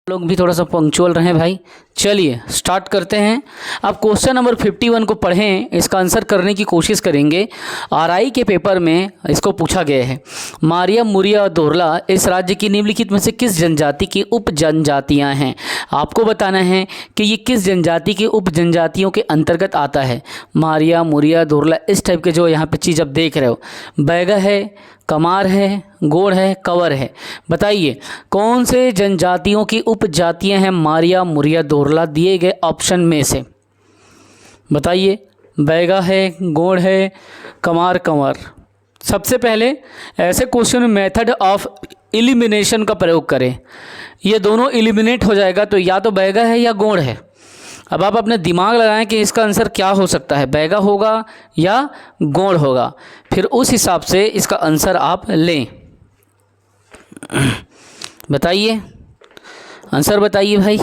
लोग भी थोड़ा सा पंक्चुअल रहें भाई। चलिए स्टार्ट करते हैं। अब क्वेश्चन नंबर 51 को पढ़ें, इसका आंसर करने की कोशिश करेंगे। आरआई के पेपर में इसको पूछा गया है, मारिया मुरिया और दोरला इस राज्य की निम्नलिखित में से किस जनजाति की उप जनजातियाँ हैं। आपको बताना है कि ये किस जनजाति की उप जनजातियों के अंतर्गत आता है। मारिया मुरिया दोरला इस टाइप के जो यहाँ पे चीज़ आप देख रहे हो, बैगा है, कमार है, गोड़ है, कंवर है। बताइए कौन से जनजातियों की उपजातियां हैं मारिया मुरिया दोरला दिए गए ऑप्शन में से। बताइए, बैगा है, गोड़ है, कमार, कंवर। सबसे पहले ऐसे क्वेश्चन में मेथड ऑफ एलिमिनेशन का प्रयोग करें। ये दोनों एलिमिनेट हो जाएगा तो या तो बैगा है या गोड़ है। अब आप अपने दिमाग लगाएं कि इसका आंसर क्या हो सकता है, बैगा होगा या गोड़ होगा, फिर उस हिसाब से इसका आंसर आप लें। बताइए, आंसर बताइए भाई।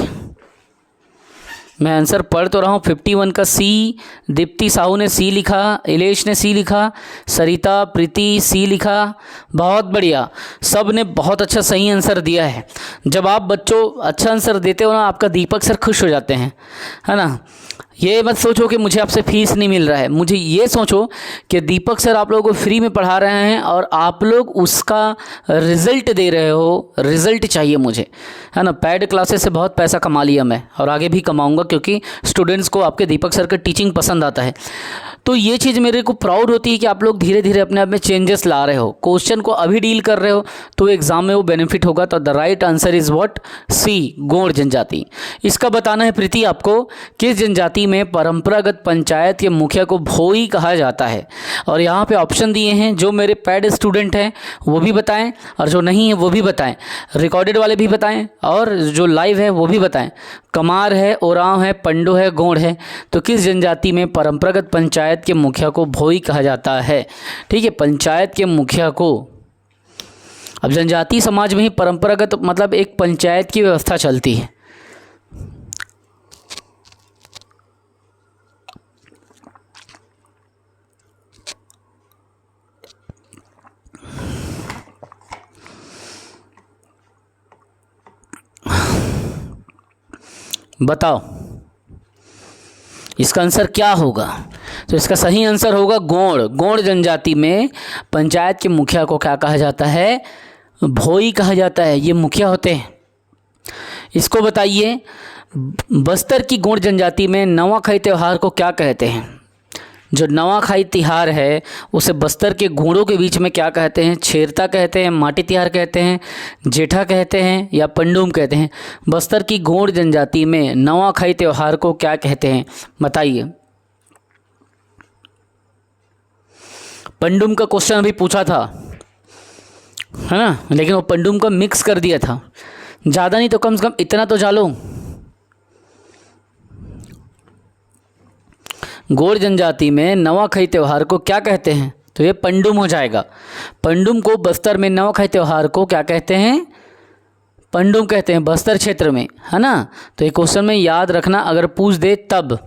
मैं आंसर पढ़ तो रहा हूँ। 51 का सी, दीप्ति साहू ने सी लिखा, इलेश ने सी लिखा, सरिता प्रीति सी लिखा। बहुत बढ़िया, सब ने बहुत अच्छा सही आंसर दिया है। जब आप बच्चों अच्छा आंसर देते हो ना, आपका दीपक सर खुश हो जाते हैं, है ना। ये मत सोचो कि मुझे आपसे फीस नहीं मिल रहा है, मुझे ये सोचो कि दीपक सर आप लोगों को फ्री में पढ़ा रहे हैं और आप लोग उसका रिज़ल्ट दे रहे हो। रिज़ल्ट चाहिए मुझे, है ना। पैड क्लासेस से बहुत पैसा कमा लिया मैं और आगे भी कमाऊंगा, क्योंकि स्टूडेंट्स को आपके दीपक सर का टीचिंग पसंद आता है। तो ये चीज़ मेरे को प्राउड होती है कि आप लोग धीरे धीरे अपने आप में चेंजेस ला रहे हो। क्वेश्चन को अभी डील कर रहे हो तो एग्जाम में वो बेनिफिट होगा। तो the right answer is what, C, Gond जनजाति। इसका बताना है प्रीति आपको, किस जनजाति में परंपरागत पंचायत के मुखिया को भोई कहा जाता है। और यहाँ पे ऑप्शन दिए हैं, जो मेरे पैड स्टूडेंट हैं वो भी बताएं और जो नहीं है वो भी बताएं, रिकॉर्डेड वाले भी बताएं और जो लाइव है वो भी बताएं। कमार है, ओरांव है, पंडो है, गोंड है। तो किस जनजाति में परंपरागत पंचायत के मुखिया को भोई कहा जाता है। ठीक है, पंचायत के मुखिया को। अब जनजाति समाज में ही परंपरागत मतलब एक पंचायत की व्यवस्था चलती है। बताओ इसका आंसर क्या होगा। तो इसका सही आंसर होगा गोंड। गोंड जनजाति में पंचायत के मुखिया को क्या कहा जाता है, भोई कहा जाता है। ये मुखिया होते हैं। इसको बताइए, बस्तर की गोंड जनजाति में नवाखाई त्यौहार को क्या कहते हैं। जो नवाखाई तिहार है उसे बस्तर के गोंडों के बीच में क्या कहते हैं, छेरता कहते हैं, माटी तिहार कहते हैं, जेठा कहते हैं या पंडुम कहते हैं। बस्तर की गोंड जनजाति में नवाखाई त्यौहार को क्या कहते हैं, बताइए। पंडुम का क्वेश्चन अभी पूछा था, है ना, लेकिन वो पंडुम का मिक्स कर दिया था। ज़्यादा नहीं तो कम से कम इतना तो जानो। गोंड जनजाति में नवाखाई त्यौहार को क्या कहते हैं, तो ये पंडुम हो जाएगा। पंडुम को बस्तर में नवाखाई त्यौहार को क्या कहते हैं, पंडुम कहते हैं, बस्तर क्षेत्र में, है ना। तो ये क्वेश्चन में याद रखना अगर पूछ दे तब।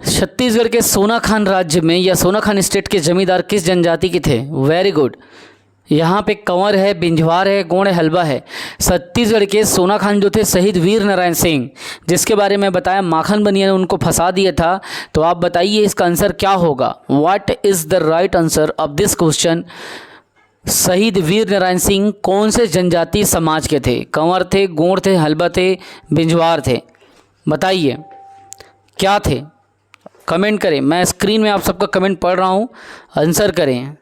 छत्तीसगढ़ के सोनाखान राज्य में या सोनाखान स्टेट के जमींदार किस जनजाति के थे। Very good. यहाँ पे कंवर है, बिंझवार है, गोंड है, हलबा है। छत्तीसगढ़ के सोनाखान जो थे शहीद वीर नारायण सिंह, जिसके बारे में बताया माखन बनिया ने उनको फंसा दिया था। तो आप बताइए इसका आंसर क्या होगा। What is the right answer of this question. शहीद वीर नारायण सिंह कौन से जनजाति समाज के थे। कंवर थे, गोंड थे, हलबा थे, बिंझवार थे। बताइए क्या थे, कमेंट करें। मैं स्क्रीन में आप सबका कमेंट पढ़ रहा हूँ, आंसर करें।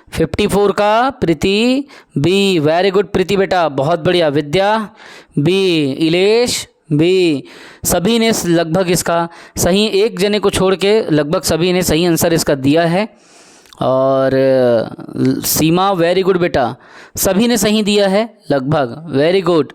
54 का प्रीति बी, वेरी गुड प्रीति बेटा, बहुत बढ़िया। विद्या बी, इलेश बी। सभी ने लगभग इसका सही, एक जने को छोड़ के लगभग सभी ने सही आंसर इसका दिया है। और सीमा वेरी गुड बेटा, सभी ने सही दिया है लगभग, वेरी गुड।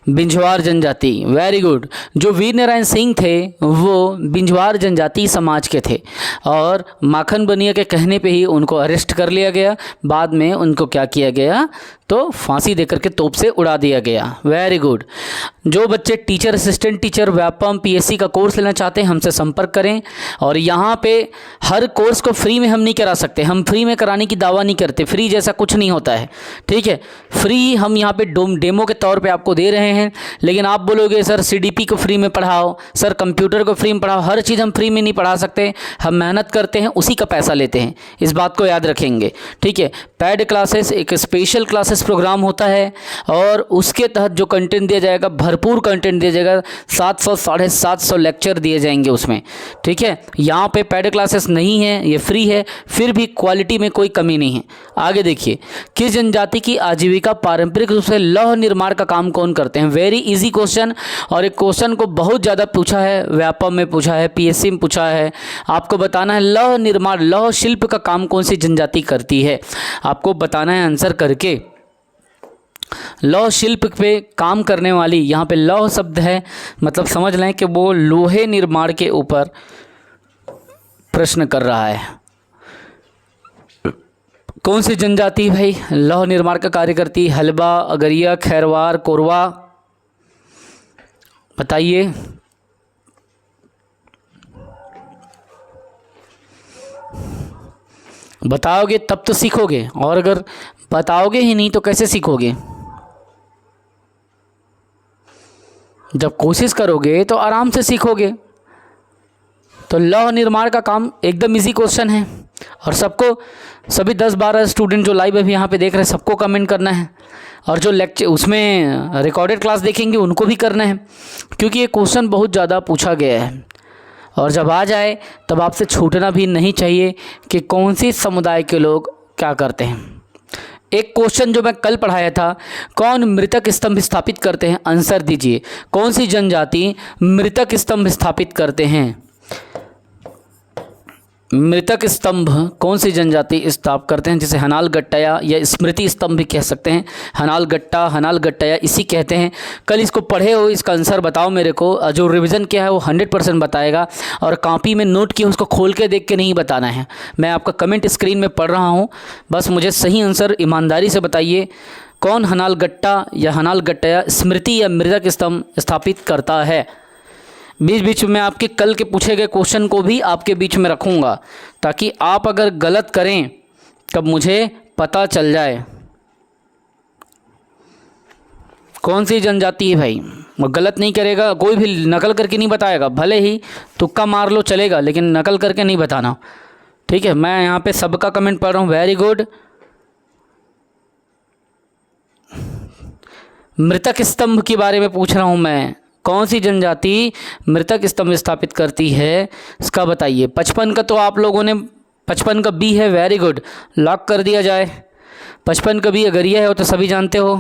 बिंझवार जनजाति, वेरी गुड। जो वीर नारायण सिंह थे वो बिंझवार जनजाति समाज के थे और माखन बनिया के कहने पे ही उनको अरेस्ट कर लिया गया। बाद में उनको क्या किया गया, तो फांसी देकर के तोप से उड़ा दिया गया। Very good. जो बच्चे teacher, assistant teacher, Vyapam, PSC का कोर्स लेना चाहते हैं हमसे संपर्क करें। और यहाँ पे हर कोर्स को फ्री में हम नहीं करा सकते, हम फ्री में कराने की दावा नहीं करते, फ्री जैसा कुछ नहीं होता है, ठीक है। फ्री हम यहाँ पे डेमो के तौर पे आपको दे रहे हैं। लेकिन आप बोलोगे सर सीडीपी को फ्री में पढ़ाओ, सर कंप्यूटर को फ्री में पढ़ाओ, हर चीज़ हम फ्री में नहीं पढ़ा सकते, हम मेहनत करते हैं, उसी का पैसा लेते हैं, इस बात को याद रखेंगे, ठीक है। पैड क्लासेस एक स्पेशल क्लासेस प्रोग्राम होता है और उसके तहत जो कंटेंट दिया जाएगा, भरपूर कंटेंट दिया जाएगा, 700 750 लेक्चर दिए जाएंगे उसमें, ठीक है। यहाँ पे पैड क्लासेस नहीं है, ये फ्री है, फिर भी क्वालिटी में कोई कमी नहीं है। आगे देखिए, किस जनजाति की आजीविका पारंपरिक रूप से लौह निर्माण का काम कौन करते हैं? वेरी इजी क्वेश्चन, और एक क्वेश्चन को बहुत ज़्यादा पूछा है, व्यापम में पूछा है, पीएससी में पूछा है। आपको बताना है लौह निर्माण, लौह शिल्प का काम कौन सी जनजाति करती है, आपको बताना है आंसर करके। लौह शिल्प पे काम करने वाली, यहाँ पे लौह शब्द है, मतलब समझ लें कि वो लोहे निर्माण के ऊपर प्रश्न कर रहा है। कौन सी जनजाति भाई लौह निर्माण का कार्य करती? हलबा, अगरिया, खैरवार, कोरवा, बताइए। बताओगे तब तो सीखोगे, और अगर बताओगे ही नहीं तो कैसे सीखोगे? जब कोशिश करोगे तो आराम से सीखोगे। तो लौह निर्माण का काम एकदम इजी क्वेश्चन है, और सबको, सभी 10-12 स्टूडेंट जो लाइव अभी यहाँ पे देख रहे हैं सबको कमेंट करना है, और जो लेक्चर उसमें रिकॉर्डेड क्लास देखेंगे उनको भी करना है, क्योंकि ये क्वेश्चन बहुत ज़्यादा पूछा गया है। और जब आ जाए तब आपसे छूटना भी नहीं चाहिए कि कौन सी समुदाय के लोग क्या करते हैं। एक क्वेश्चन जो मैं कल पढ़ाया था, कौन मृतक स्तंभ स्थापित करते हैं? आंसर दीजिए। कौन सी जनजाति मृतक स्तंभ स्थापित करते हैं? मृतक स्तंभ कौन सी जनजाति स्थापित करते हैं, जिसे हनाल गट्टाया या स्मृति स्तंभ भी कह सकते हैं। हनाल गट्टा, हनाल गट्टाया इसी कहते हैं। कल इसको पढ़े हो, इसका आंसर बताओ मेरे को। जो रिवीजन किया है वो 100% बताएगा, और कॉपी में नोट किया उसको खोल के देख के नहीं बताना है। मैं आपका कमेंट स्क्रीन में पढ़ रहा हूँ, बस मुझे सही आंसर ईमानदारी से बताइए। कौन हनाल गट्टा या हनाल गट्टाया स्मृति या मृतक स्तंभ स्थापित करता है? बीच बीच में आपके कल के पूछे गए क्वेश्चन को भी आपके बीच में रखूँगा, ताकि आप अगर गलत करें तब मुझे पता चल जाए कौन सी जनजाति है भाई। वो गलत नहीं करेगा, कोई भी नकल करके नहीं बताएगा, भले ही तुक्का मार लो चलेगा, लेकिन नकल करके नहीं बताना, ठीक है। मैं यहाँ पे सबका कमेंट पढ़ रहा हूँ। Very good. मृतक स्तंभ के बारे में पूछ रहा हूँ मैं, कौन सी जनजाति मृतक स्तंभ स्थापित करती है, इसका बताइए। 55 का तो आप लोगों ने 55 का बी है। वेरी गुड, लॉक कर दिया जाए। 55 का बी अगरिया है, वो तो सभी जानते हो,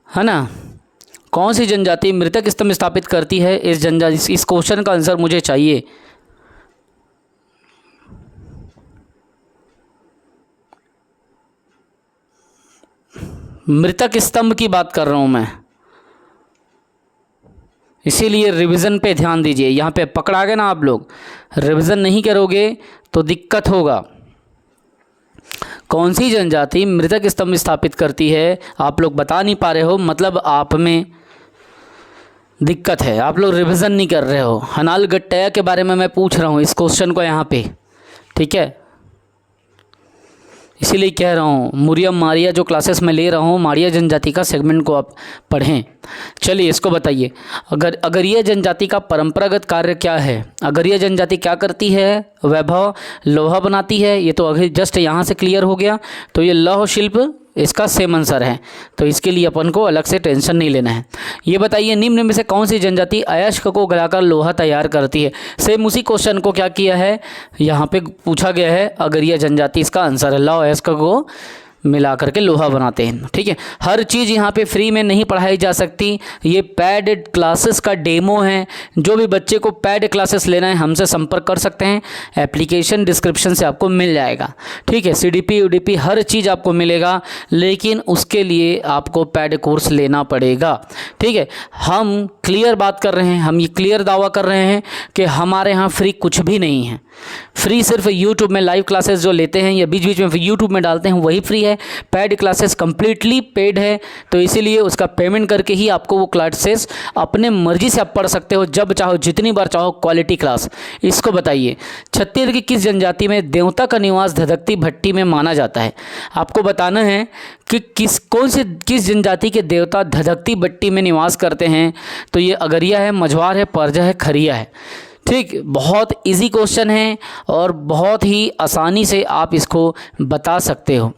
है ना। कौन सी जनजाति मृतक स्तंभ स्थापित करती है? इस जनजाति, इस क्वेश्चन का आंसर मुझे चाहिए। मृतक स्तंभ की बात कर रहा हूँ मैं, इसीलिए रिवीजन पे ध्यान दीजिए। यहाँ पे पकड़ा गए ना आप लोग, रिवीजन नहीं करोगे तो दिक्कत होगा। कौन सी जनजाति मृतक स्तंभ स्थापित करती है? आप लोग बता नहीं पा रहे हो, मतलब आप में दिक्कत है, आप लोग रिवीजन नहीं कर रहे हो। हनाल गट्टाया के बारे में मैं पूछ रहा हूँ इस क्वेश्चन को यहाँ पे, ठीक है, इसीलिए कह रहा हूँ। मुरियम मारिया जो क्लासेस में ले रहा हूँ, मारिया जनजाति का सेगमेंट को आप पढ़ें। चलिए इसको बताइए, अगरिया जनजाति का परंपरागत कार्य क्या है? अगरिया जनजाति क्या करती है? वैभव, लोहा बनाती है। ये तो अभी जस्ट यहाँ से क्लियर हो गया, तो ये लौह शिल्प इसका सेम आंसर है, तो इसके लिए अपन को अलग से टेंशन नहीं लेना है। ये बताइए, निम्न में से कौन सी जनजाति अयस्क को गलाकर लोहा तैयार करती है? सेम उसी क्वेश्चन को क्या किया है, यहाँ पे पूछा गया है। अगरिया जनजाति इसका आंसर है, लौह अयस्क को मिला करके लोहा बनाते हैं, ठीक है। हर चीज़ यहाँ पे फ्री में नहीं पढ़ाई जा सकती, ये पैड क्लासेस का डेमो है। जो भी बच्चे को पैड क्लासेस लेना है हमसे संपर्क कर सकते हैं, एप्लीकेशन डिस्क्रिप्शन से आपको मिल जाएगा, ठीक है। सीडीपी यूडीपी हर चीज़ आपको मिलेगा, लेकिन उसके लिए आपको पैड कोर्स लेना पड़ेगा, ठीक है। हम क्लियर बात कर रहे हैं, हम ये क्लियर दावा कर रहे हैं कि हमारे यहाँ फ्री कुछ भी नहीं है। फ्री सिर्फ यूट्यूब में लाइव क्लासेस जो लेते हैं या बीच बीच में यूट्यूब में डालते हैं वही फ्री है। है, पेड क्लासेस कम्प्लीटली पेड है, तो इसीलिए उसका पेमेंट करके ही आपको वो क्लासेस अपने मर्जी से आप पढ़ सकते हो, जब चाहो जितनी बार चाहो क्वालिटी क्लास। इसको बताइए छत्तीसगढ़ की किस जनजाति में देवता का निवास धधकती भट्टी में माना जाता है। आपको बताना है कि किस जनजाति के देवता धधकती भट्टी में निवास करते हैं। तो ये अगरिया है, मझवार है, परजा है, खरिया है। ठीक, बहुत इजी क्वेश्चन है और बहुत ही आसानी से आप इसको बता सकते हो।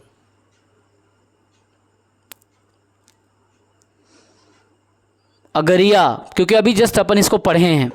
अगरिया, क्योंकि अभी जस्ट अपन इसको पढ़े हैं।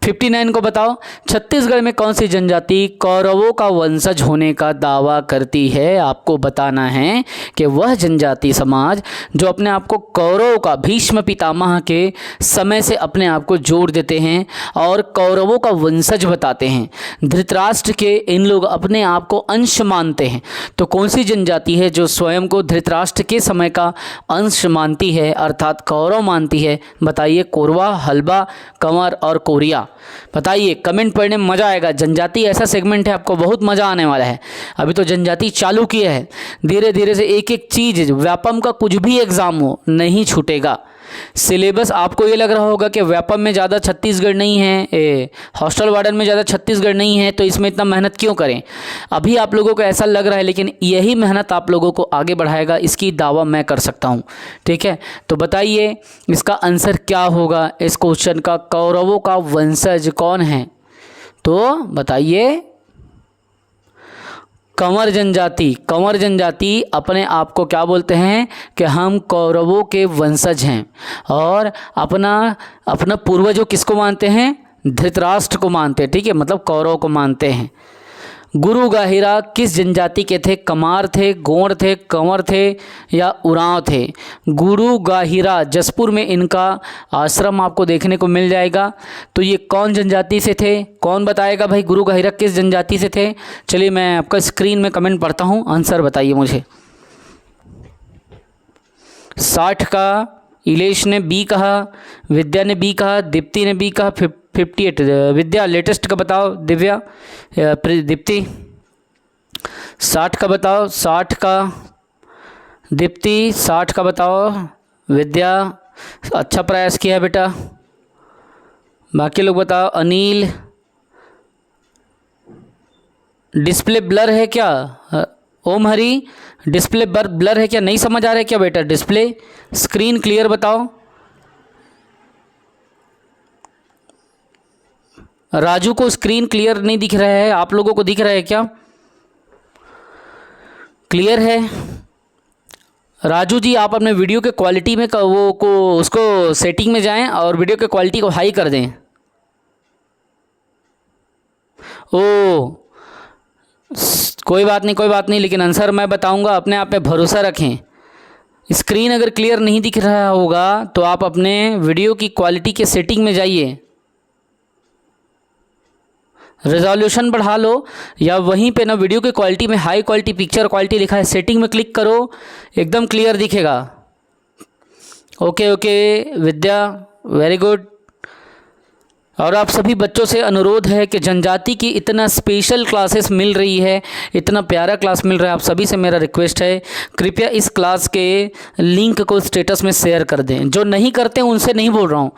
59 को बताओ, छत्तीसगढ़ में कौन सी जनजाति कौरवों का वंशज होने का दावा करती है। आपको बताना है कि वह जनजाति समाज जो अपने आप को कौरवों का, भीष्म पितामह के समय से अपने आप को जोड़ देते हैं और कौरवों का वंशज बताते हैं। धृतराष्ट्र के इन लोग अपने आप को अंश मानते हैं। तो कौन सी जनजाति है जो स्वयं को धृतराष्ट्र के समय का अंश मानती है, अर्थात कौरव मानती है? बताइए, कोरवा, हलबा, कंवर और कोरिया। बताइए, कमेंट पढ़ने में मज़ा आएगा। जनजाति ऐसा सेगमेंट है, आपको बहुत मज़ा आने वाला है। अभी तो जनजाति चालू किया है, धीरे धीरे से एक एक चीज़, व्यापम का कुछ भी एग्ज़ाम हो नहीं छूटेगा। सिलेबस आपको ये लग रहा होगा कि व्यापम में ज़्यादा छत्तीसगढ़ नहीं है, हॉस्टल वार्डन में ज़्यादा छत्तीसगढ़ नहीं है, तो इसमें इतना मेहनत क्यों करें। अभी आप लोगों को ऐसा लग रहा है, लेकिन यही मेहनत आप लोगों को आगे बढ़ाएगा, इसकी दावा मैं कर सकता हूँ। ठीक है, तो बताइए इसका आंसर क्या होगा इस क्वेश्चन का। कौरवों का वंशज कौन है? तो बताइए, कंवर जनजाति। कंवर जनजाति अपने आप को क्या बोलते हैं कि हम कौरवों के वंशज हैं, और अपना पूर्वजों किसको मानते हैं? धृतराष्ट्र को मानते हैं। ठीक है, मतलब कौरव को मानते हैं। गुरु गाहिरा किस जनजाति के थे? कमार थे, गोंड थे, कंवर थे या उरांव थे? गुरु गाहिरा, जसपुर में इनका आश्रम आपको देखने को मिल जाएगा। तो ये कौन जनजाति से थे? कौन बताएगा भाई गुरु गाहिरा किस जनजाति से थे? चलिए मैं आपका स्क्रीन में कमेंट पढ़ता हूँ, आंसर बताइए मुझे। 60 का इलेश ने बी कहा, विद्या ने बी कहा, दीप्ति ने बी कहा, 58 विद्या लेटेस्ट का बताओ, दिव्या दीप्ति 60 का बताओ, 60 का दीप्ति, 60 का बताओ विद्या। अच्छा प्रयास किया बेटा। बाकी लोग बताओ। अनिल, डिस्प्ले ब्लर है क्या? ओम हरी, डिस्प्ले ब्लर है क्या? नहीं समझ आ रहा है क्या बेटा? डिस्प्ले स्क्रीन क्लियर बताओ। राजू को स्क्रीन क्लियर नहीं दिख रहा है, आप लोगों को दिख रहा है क्या? क्लियर है? राजू जी, आप अपने वीडियो के क्वालिटी में उसको सेटिंग में जाएं और वीडियो के क्वालिटी को हाई कर दें। ओ कोई बात नहीं, कोई बात नहीं, लेकिन आंसर मैं बताऊंगा, अपने आप पे भरोसा रखें। स्क्रीन अगर क्लियर नहीं दिख रहा होगा तो आप अपने वीडियो की क्वालिटी के सेटिंग में जाइए, रेजोल्यूशन बढ़ा लो, या वहीं पे ना वीडियो की क्वालिटी में हाई क्वालिटी पिक्चर क्वालिटी लिखा है, सेटिंग में क्लिक करो, एकदम क्लियर दिखेगा। ओके ओके विद्या, वेरी गुड। और आप सभी बच्चों से अनुरोध है कि जनजाति की इतना स्पेशल क्लासेस मिल रही है, इतना प्यारा क्लास मिल रहा है, आप सभी से मेरा रिक्वेस्ट है कृपया इस क्लास के लिंक को स्टेटस में शेयर कर दें। जो नहीं करते उनसे नहीं बोल रहा हूँ,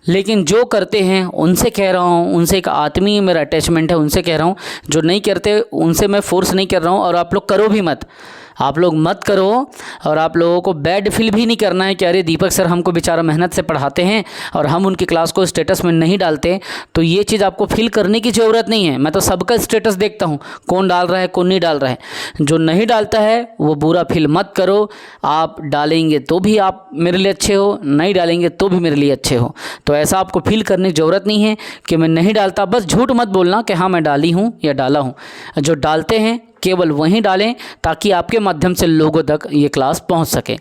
लेकिन जो करते हैं उनसे कह रहा हूँ, उनसे एक आत्मीय मेरा अटैचमेंट है, उनसे कह रहा हूँ। जो नहीं करते उनसे मैं फोर्स नहीं कर रहा हूँ, और आप लोग करो भी मत, आप लोग मत करो। और आप लोगों को बैड फील भी नहीं करना है कि अरे दीपक सर हमको बेचारा मेहनत से पढ़ाते हैं और हम उनकी क्लास को स्टेटस में नहीं डालते। तो ये चीज़ आपको फील करने की ज़रूरत नहीं है। मैं तो सबका स्टेटस देखता हूँ, कौन डाल रहा है कौन नहीं डाल रहा है। जो नहीं डालता है वो बुरा फील मत करो। आप डालेंगे तो भी आप मेरे लिए अच्छे हो, नहीं डालेंगे तो भी मेरे लिए अच्छे हो। तो ऐसा आपको फील करने की ज़रूरत नहीं है कि मैं नहीं डालता। बस झूठ मत बोलना कि हाँ मैं डाली हूँ या डाला हूँ। जो डालते हैं केवल वहीं डालें ताकि आपके माध्यम से लोगों तक ये क्लास पहुंच सके।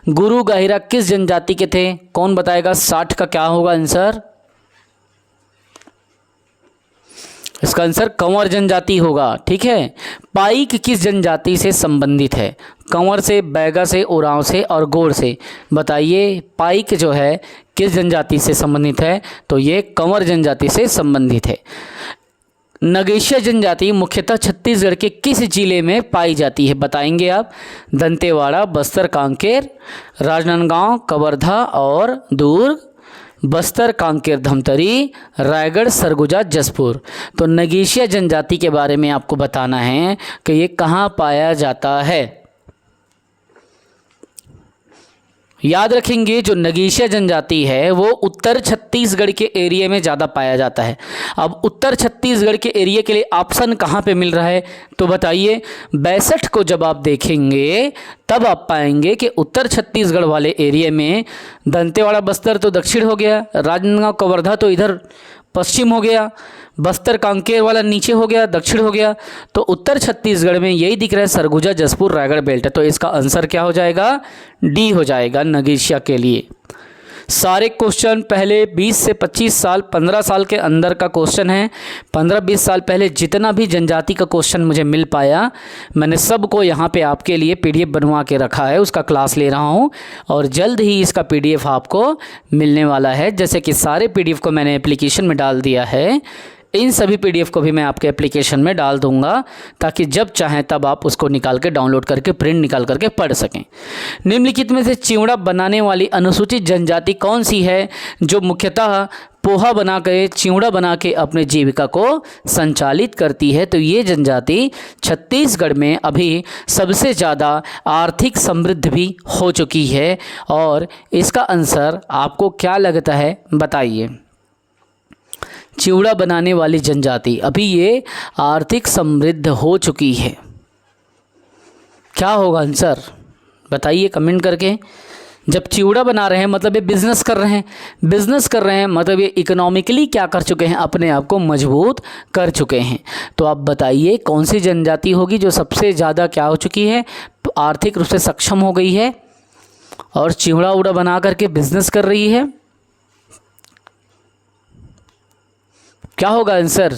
गुरु गाहिरा किस जनजाति के थे? कौन बताएगा? 60 का क्या होगा आंसर? इसका आंसर कंवर जनजाति होगा। ठीक है। पाइक किस जनजाति से संबंधित है? कंवर से, बैगा से, उरांव से और गोड़ से। बताइए पाइक जो है किस जनजाति से संबंधित है? तो ये कंवर जनजाति से संबंधित है। नगेशिया जनजाति मुख्यतः छत्तीसगढ़ के किस जिले में पाई जाती है, बताएंगे आप। दंतेवाड़ा, बस्तर, कांकेर, राजनांदगांव, कवर्धा और दुर्ग। बस्तर, कांकेर, धमतरी, रायगढ़, सरगुजा, जसपुर। तो नगेशिया जनजाति के बारे में आपको बताना है कि ये कहाँ पाया जाता है। याद रखेंगे जो नगेशिया जनजाति है वो उत्तर छत्तीसगढ़ के एरिया में ज़्यादा पाया जाता है। अब उत्तर छत्तीसगढ़ के एरिया के लिए ऑप्शन कहाँ पे मिल रहा है, तो बताइए। 62 को जब आप देखेंगे तब आप पाएंगे कि उत्तर छत्तीसगढ़ वाले एरिया में दंतेवाड़ा, बस्तर तो दक्षिण हो गया, राजनांदगांव, कवर्धा तो इधर पश्चिम हो गया, बस्तर, कांकेर वाला नीचे हो गया, दक्षिण हो गया। तो उत्तर छत्तीसगढ़ में यही दिख रहा है, सरगुजा, जसपुर, रायगढ़ बेल्ट। तो इसका आंसर क्या हो जाएगा, डी हो जाएगा नगेशिया के लिए। सारे क्वेश्चन पहले 20 से 25 साल 15 साल के अंदर का क्वेश्चन है। 15-20 साल पहले जितना भी जनजाति का क्वेश्चन मुझे मिल पाया मैंने सबको यहाँ पे आपके लिए पीडीएफ बनवा के रखा है, उसका क्लास ले रहा हूँ और जल्द ही इसका पीडीएफ आपको मिलने वाला है। जैसे कि सारे पीडीएफ को मैंने एप्लीकेशन में डाल दिया है, इन सभी पीडीएफ को भी मैं आपके एप्लीकेशन में डाल दूंगा ताकि जब चाहें तब आप उसको निकाल के डाउनलोड करके प्रिंट निकाल करके पढ़ सकें। निम्नलिखित में से चिवड़ा बनाने वाली अनुसूचित जनजाति कौन सी है जो मुख्यतः पोहा बना के, चिवड़ा बना के अपने जीविका को संचालित करती है। तो ये जनजाति छत्तीसगढ़ में अभी सबसे ज़्यादा आर्थिक समृद्ध भी हो चुकी है। और इसका आंसर आपको क्या लगता है बताइए। चिवड़ा बनाने वाली जनजाति अभी ये आर्थिक समृद्ध हो चुकी है, क्या होगा आंसर बताइए कमेंट करके। जब चिवड़ा बना रहे हैं मतलब ये बिजनेस कर रहे हैं, बिजनेस कर रहे हैं मतलब ये इकोनॉमिकली क्या कर चुके हैं, अपने आप को मजबूत कर चुके हैं। तो आप बताइए कौन सी जनजाति होगी जो सबसे ज़्यादा क्या हो चुकी है, आर्थिक रूप से सक्षम हो गई है और चिवड़ा उड़ा बना करके बिजनेस कर रही है। क्या होगा आंसर।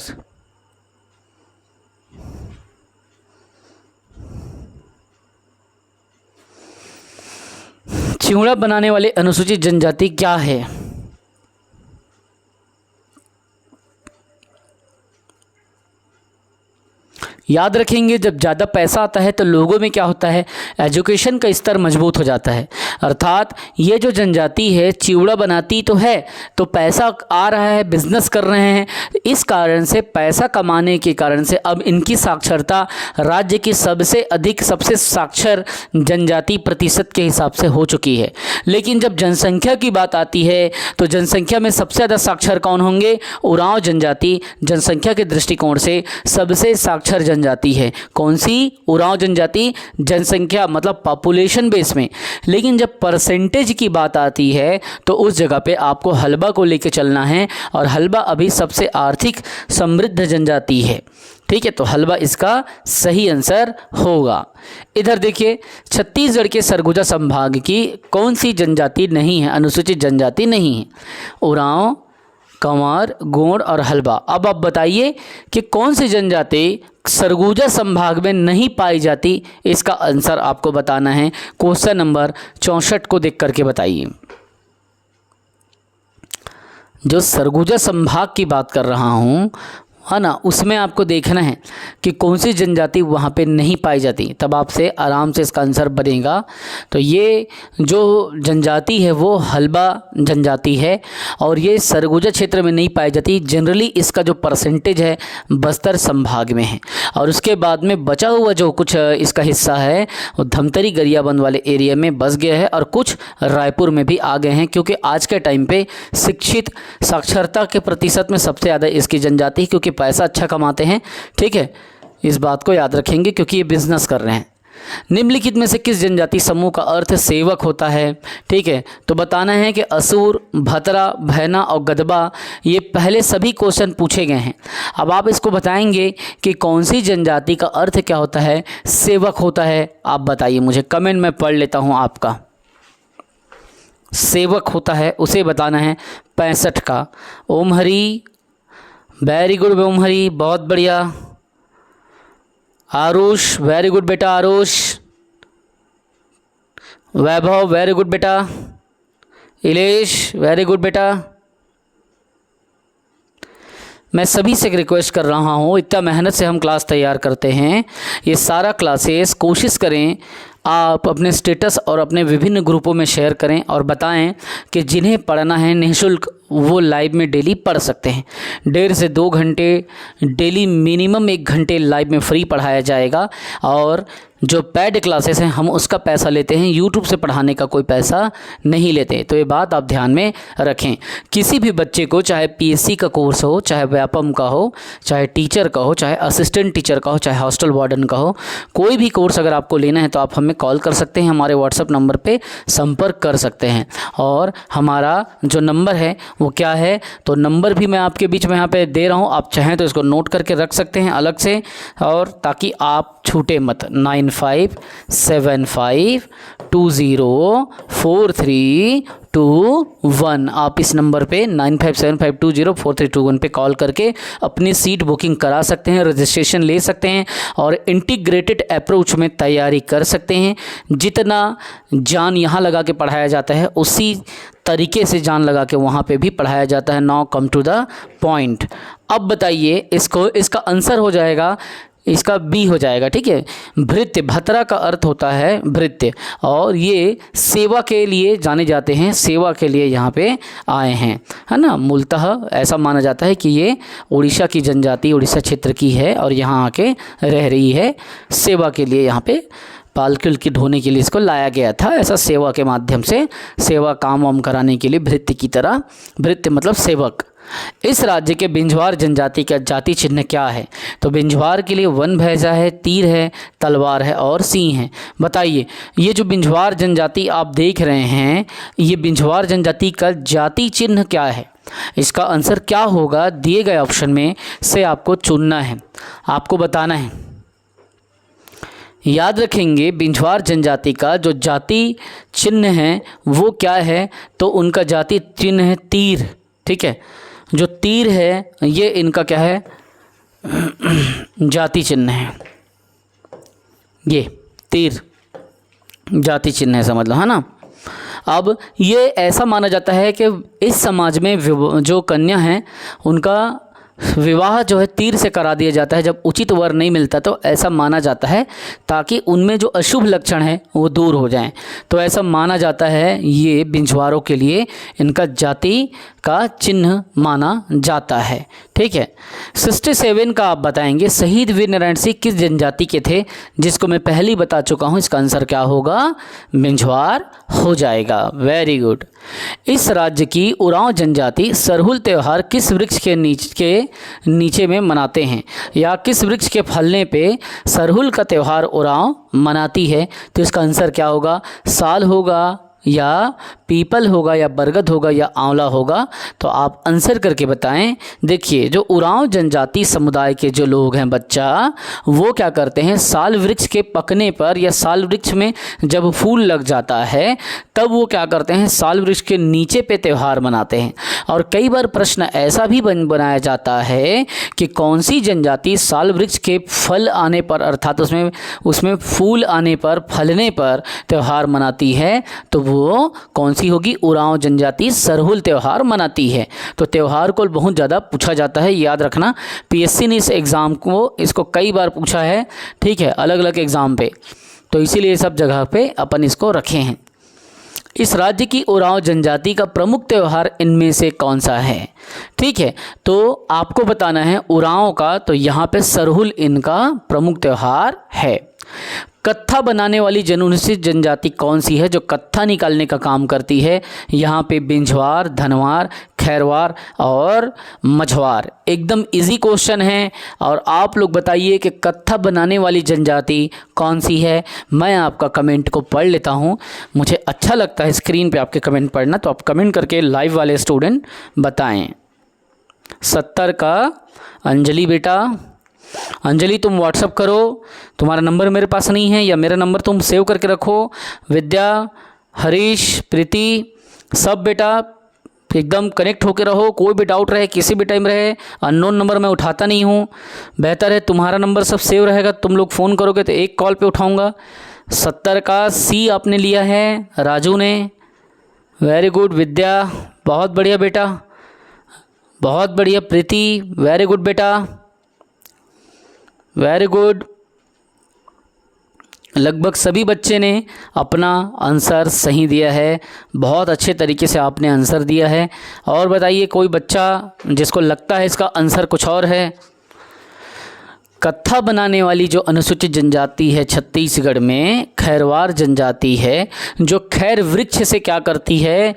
चिवड़ा बनाने वाले अनुसूचित जनजाति क्या है। याद रखेंगे जब ज़्यादा पैसा आता है तो लोगों में क्या होता है, एजुकेशन का स्तर मजबूत हो जाता है। अर्थात ये जो जनजाति है चिवड़ा बनाती तो है, तो पैसा आ रहा है, बिजनेस कर रहे हैं, इस कारण से पैसा कमाने के कारण से अब इनकी साक्षरता राज्य की सबसे अधिक, सबसे साक्षर जनजाति प्रतिशत के हिसाब से हो चुकी है। लेकिन जब जनसंख्या की बात आती है तो जनसंख्या में सबसे ज़्यादा साक्षर कौन होंगे, उरांव जनजाति जनसंख्या के दृष्टिकोण से सबसे साक्षर जनजाति है। कौन सी, उरांव जनजाति जनसंख्या मतलब पॉपुलेशन बेस में। लेकिन जब परसेंटेज की बात आती है तो उस जगह पे आपको हल्बा को लेके चलना है और हल्बा अभी सबसे आर्थिक समृद्ध जनजाति है। ठीक है, तो हल्बा इसका सही आंसर होगा। इधर देखिए छत्तीसगढ़ के सरगुजा संभाग की कौन सी जनजाति नहीं है, अनुसूचित जनजाति नहीं है, उरांव, कंवर, गोंड और हल्बा। अब आप बताइए कि कौन सी जनजाति सरगुजा संभाग में नहीं पाई जाती, इसका आंसर आपको बताना है। क्वेश्चन नंबर 64 को देख करके बताइए। जो सरगुजा संभाग की बात कर रहा हूँ है ना, उसमें आपको देखना है कि कौन सी जनजाति वहाँ पे नहीं पाई जाती, तब आपसे आराम से इसका आंसर बनेगा। तो ये जो जनजाति है वो हल्बा जनजाति है और ये सरगुजा क्षेत्र में नहीं पाई जाती। जनरली इसका जो परसेंटेज है बस्तर संभाग में है और उसके बाद में बचा हुआ जो कुछ इसका हिस्सा है वो धमतरी, गरियाबंद वाले एरिया में बस गया है और कुछ रायपुर में भी आ गए हैं, क्योंकि आज के टाइम पे शिक्षित साक्षरता के प्रतिशत में सबसे ज़्यादा इसकी जनजाति, क्योंकि पैसा अच्छा कमाते हैं। ठीक है, इस बात को याद रखेंगे क्योंकि ये बिजनेस कर रहे हैं। निम्नलिखित में से किस जनजाति समूह का अर्थ सेवक होता है। ठीक है, तो बताना है कि असुर, भतरा, भैना और गदबा ये पहले सभी क्वेश्चन पूछे गए हैं। अब आप इसको बताएंगे कि कौन सी जनजाति का अर्थ क्या होता है, सेवक होता है। आप बताइए मुझे, कमेंट में पढ़ लेता हूँ आपका। सेवक होता है उसे बताना है 65 का। ओम हरी, वेरी गुड ओम हरी, बहुत बढ़िया। आरुष, वेरी गुड बेटा आरुष। वैभव, वेरी गुड बेटा। इलेश, वेरी गुड बेटा। मैं सभी से रिक्वेस्ट कर रहा हूँ, इतना मेहनत से हम क्लास तैयार करते हैं, ये सारा क्लासेस कोशिश करें आप अपने स्टेटस और अपने विभिन्न ग्रुपों में शेयर करें और बताएं कि जिन्हें पढ़ना है निःशुल्क वो लाइव में डेली पढ़ सकते हैं। 1.5 से 2 घंटे डेली, मिनिमम 1 घंटे लाइव में फ्री पढ़ाया जाएगा। और जो पेड क्लासेस हैं हम उसका पैसा लेते हैं, यूट्यूब से पढ़ाने का कोई पैसा नहीं लेते। तो ये बात आप ध्यान में रखें। किसी भी बच्चे को, चाहे पीएससी का कोर्स हो, चाहे व्यापम का हो, चाहे टीचर का हो, चाहे असिस्टेंट टीचर का हो, चाहे हॉस्टल वार्डन का हो, कोई भी कोर्स अगर आपको लेना है तो आप हमें कॉल कर सकते हैं, हमारे व्हाट्सएप नंबर पे संपर्क कर सकते हैं। और हमारा जो नंबर है वो क्या है, तो नंबर भी मैं आपके बीच में यहाँ पे दे रहा हूँ, आप चाहें तो इसको नोट करके रख सकते हैं अलग से, और ताकि आप छूटे मत। 9575204321। आप इस नंबर पे 9575204321 पे कॉल करके अपनी सीट बुकिंग करा सकते हैं, रजिस्ट्रेशन ले सकते हैं और इंटीग्रेटेड अप्रोच में तैयारी कर सकते हैं। जितना जान यहाँ लगा के पढ़ाया जाता है उसी तरीके से जान लगा के वहाँ पे भी पढ़ाया जाता है। Now come to the point. अब बताइए इसको, इसका आंसर हो जाएगा, इसका बी हो जाएगा, ठीक है। भृत्य, भतरा का अर्थ होता है भृत्य, और ये सेवा के लिए जाने जाते हैं, सेवा के लिए यहाँ पे आए हैं, है ना। मूलतः ऐसा माना जाता है कि ये उड़ीसा की जनजाति, उड़ीसा क्षेत्र की है और यहाँ आके रह रही है। सेवा के लिए यहाँ पे पालकी की ढोने के लिए इसको लाया गया था, ऐसा सेवा के माध्यम से, सेवा काम वाम कराने के लिए भृत्य की तरह। भृत्य मतलब सेवक। इस राज्य के बिंझवार जनजाति का जाति चिन्ह क्या है, तो बिंझवार के लिए वन भैंसा है, तीर है, तलवार है और सिंह है। बताइए ये जो बिंझवार जनजाति आप देख रहे हैं, ये बिंझवार जनजाति का जाति चिन्ह क्या है, इसका आंसर क्या होगा, दिए गए ऑप्शन में से आपको चुनना है, आपको बताना है। याद रखेंगे बिंझवार जनजाति का जो जाति चिन्ह है वो क्या है, तो उनका जाति चिन्ह है तीर, ठीक है। जो तीर है ये इनका क्या है, जाति चिन्ह है। ये तीर जाति चिन्ह है, समझ लो, है ना। अब ये ऐसा माना जाता है कि इस समाज में जो कन्या हैं उनका विवाह जो है तीर से करा दिया जाता है जब उचित वर नहीं मिलता, तो ऐसा माना जाता है ताकि उनमें जो अशुभ लक्षण है वो दूर हो जाएं। तो ऐसा माना जाता है, ये बिंझवारों के लिए इनका जाति का चिन्ह माना जाता है, ठीक है। 67 का आप बताएंगे, शहीद वीर नारायण सिंह किस जनजाति के थे, जिसको मैं पहले ही बता चुका हूँ, इसका आंसर क्या होगा, बिंझवार हो जाएगा। Very good. इस राज्य की उरांव जनजाति सरहुल त्यौहार किस वृक्ष के नीचे में मनाते हैं, या किस वृक्ष के फलने पे सरहुल का त्यौहार उरांव मनाती है, तो इसका आंसर क्या होगा, साल होगा या पीपल होगा या बरगद होगा या आंवला होगा, तो आप आंसर करके बताएं। देखिए जो उरांव जनजाति समुदाय के जो लोग हैं बच्चा, वो क्या करते हैं, साल वृक्ष के पकने पर या साल वृक्ष में जब फूल लग जाता है तब वो क्या करते हैं, साल वृक्ष के नीचे पे त्यौहार मनाते हैं। और कई बार प्रश्न ऐसा भी बनाया जाता है कि कौन सी जनजाति साल वृक्ष के फल आने पर, अर्थात उसमें फूल आने पर, फलने पर त्यौहार मनाती है, तो वो कौन सी होगी, उरांव जनजाति सरहुल त्यौहार मनाती है। तो त्यौहार को बहुत ज़्यादा पूछा जाता है, याद रखना। पीएससी ने इस एग्ज़ाम को, इसको कई बार पूछा है, ठीक है, अलग अलग एग्ज़ाम पे, तो इसीलिए सब जगह पे अपन इसको रखे हैं। इस राज्य की उरांव जनजाति का प्रमुख त्यौहार इनमें से कौन सा है, ठीक है। तो आपको बताना है उरांव का, तो यहाँ पे सरहुल इनका प्रमुख त्यौहार है। कत्था बनाने वाली जनजाति जनजाति कौन सी है जो कत्था निकालने का काम करती है, यहाँ पे बिंझवार, धनवार, खैरवार और मझवार। एकदम इजी क्वेश्चन है, और आप लोग बताइए कि कत्था बनाने वाली जनजाति कौन सी है। मैं आपका कमेंट को पढ़ लेता हूँ, मुझे अच्छा लगता है स्क्रीन पे आपके कमेंट पढ़ना, तो आप कमेंट करके लाइव वाले स्टूडेंट बताएं। 70 का अंजलि बेटा, अंजलि तुम व्हाट्सअप करो, तुम्हारा नंबर मेरे पास नहीं है, या मेरा नंबर तुम सेव करके रखो। विद्या, हरीश, प्रीति, सब बेटा एकदम कनेक्ट होके रहो, कोई भी डाउट रहे किसी भी टाइम रहे। अननोन नंबर मैं उठाता नहीं हूँ, बेहतर है तुम्हारा नंबर सब सेव रहेगा, तुम लोग फ़ोन करोगे तो एक कॉल पे उठाऊँगा। 70 का सी आपने लिया है राजू ने, वेरी गुड। विद्या बहुत बढ़िया बेटा, बहुत बढ़िया प्रीति, वेरी गुड बेटा, वेरी गुड। लगभग सभी बच्चे ने अपना आंसर सही दिया है, बहुत अच्छे तरीके से आपने आंसर दिया है। और बताइए कोई बच्चा जिसको लगता है इसका आंसर कुछ और है। कत्था बनाने वाली जो अनुसूचित जनजाति है छत्तीसगढ़ में, खैरवार जनजाति है, जो खैर वृक्ष से क्या करती है,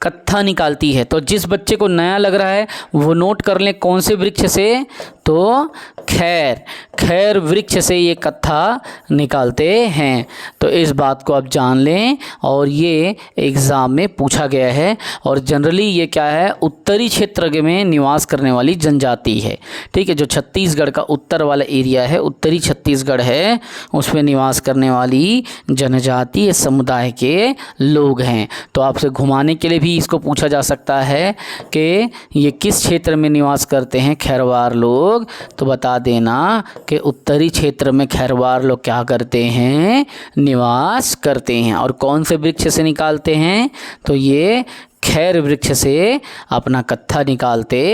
कत्था निकालती है। तो जिस बच्चे को नया लग रहा है वो नोट कर लें कौन से वृक्ष से, तो खैर वृक्ष से ये कत्था निकालते हैं। तो इस बात को आप जान लें, और ये एग्ज़ाम में पूछा गया है। और जनरली ये क्या है, उत्तरी क्षेत्र में निवास करने वाली जनजाति है। ठीक है, जो छत्तीसगढ़ का उत्तर वाला एरिया है, उत्तरी छत्तीसगढ़ है, उसमें निवास करने वाली जनजातीय समुदाय के लोग हैं। तो आपसे घुमाने के लिए भी इसको पूछा जा सकता है कि ये किस क्षेत्र में निवास करते हैं खैरवार लोग, तो बता देना कि उत्तरी क्षेत्र में खैरवार लोग क्या करते हैं, निवास करते हैं। और कौन से वृक्ष से निकालते हैं, तो ये खैर वृक्ष से अपना कत्था निकालते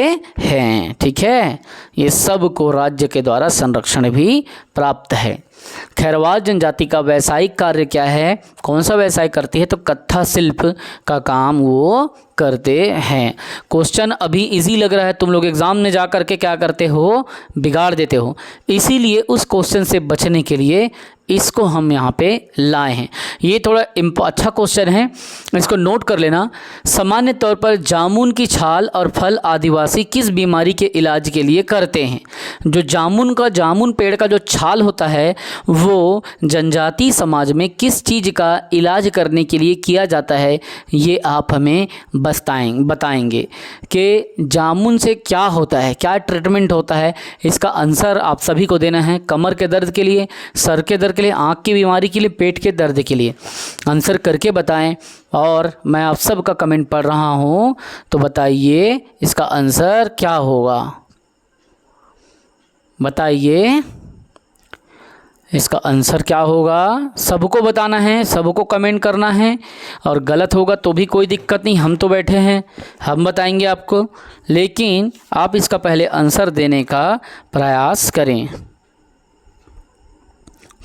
हैं। ठीक है, ये सब को राज्य के द्वारा संरक्षण भी प्राप्त है। खैरवार जनजाति का व्यावसायिक कार्य क्या है, कौन सा व्यवसाय करती है, तो कत्था शिल्प का काम वो करते हैं। क्वेश्चन अभी इजी लग रहा है, तुम लोग एग्जाम में जा कर के क्या करते हो, बिगाड़ देते हो। इसीलिए उस क्वेश्चन से बचने के लिए इसको हम यहाँ पे लाए हैं। ये थोड़ा अच्छा क्वेश्चन है, इसको नोट कर लेना। सामान्य तौर पर जामुन की छाल और फल आदिवासी किस बीमारी के इलाज के लिए करते हैं। जो जामुन पेड़ का जो छाल होता है वो जनजातीय समाज में किस चीज़ का इलाज करने के लिए किया जाता है, ये आप हमें बताएंगे कि जामुन से क्या होता है, क्या ट्रीटमेंट होता है। इसका आंसर आप सभी को देना है। कमर के दर्द के लिए, सर के दर्द के लिए, आँख की बीमारी के लिए, पेट के दर्द के लिए आंसर करके बताएं। और मैं आप सब का कमेंट पढ़ रहा हूँ, तो बताइए इसका आंसर क्या होगा, बताइए इसका आंसर क्या होगा। सबको बताना है, सबको कमेंट करना है, और गलत होगा तो भी कोई दिक्कत नहीं, हम तो बैठे हैं, हम बताएंगे आपको। लेकिन आप इसका पहले आंसर देने का प्रयास करें।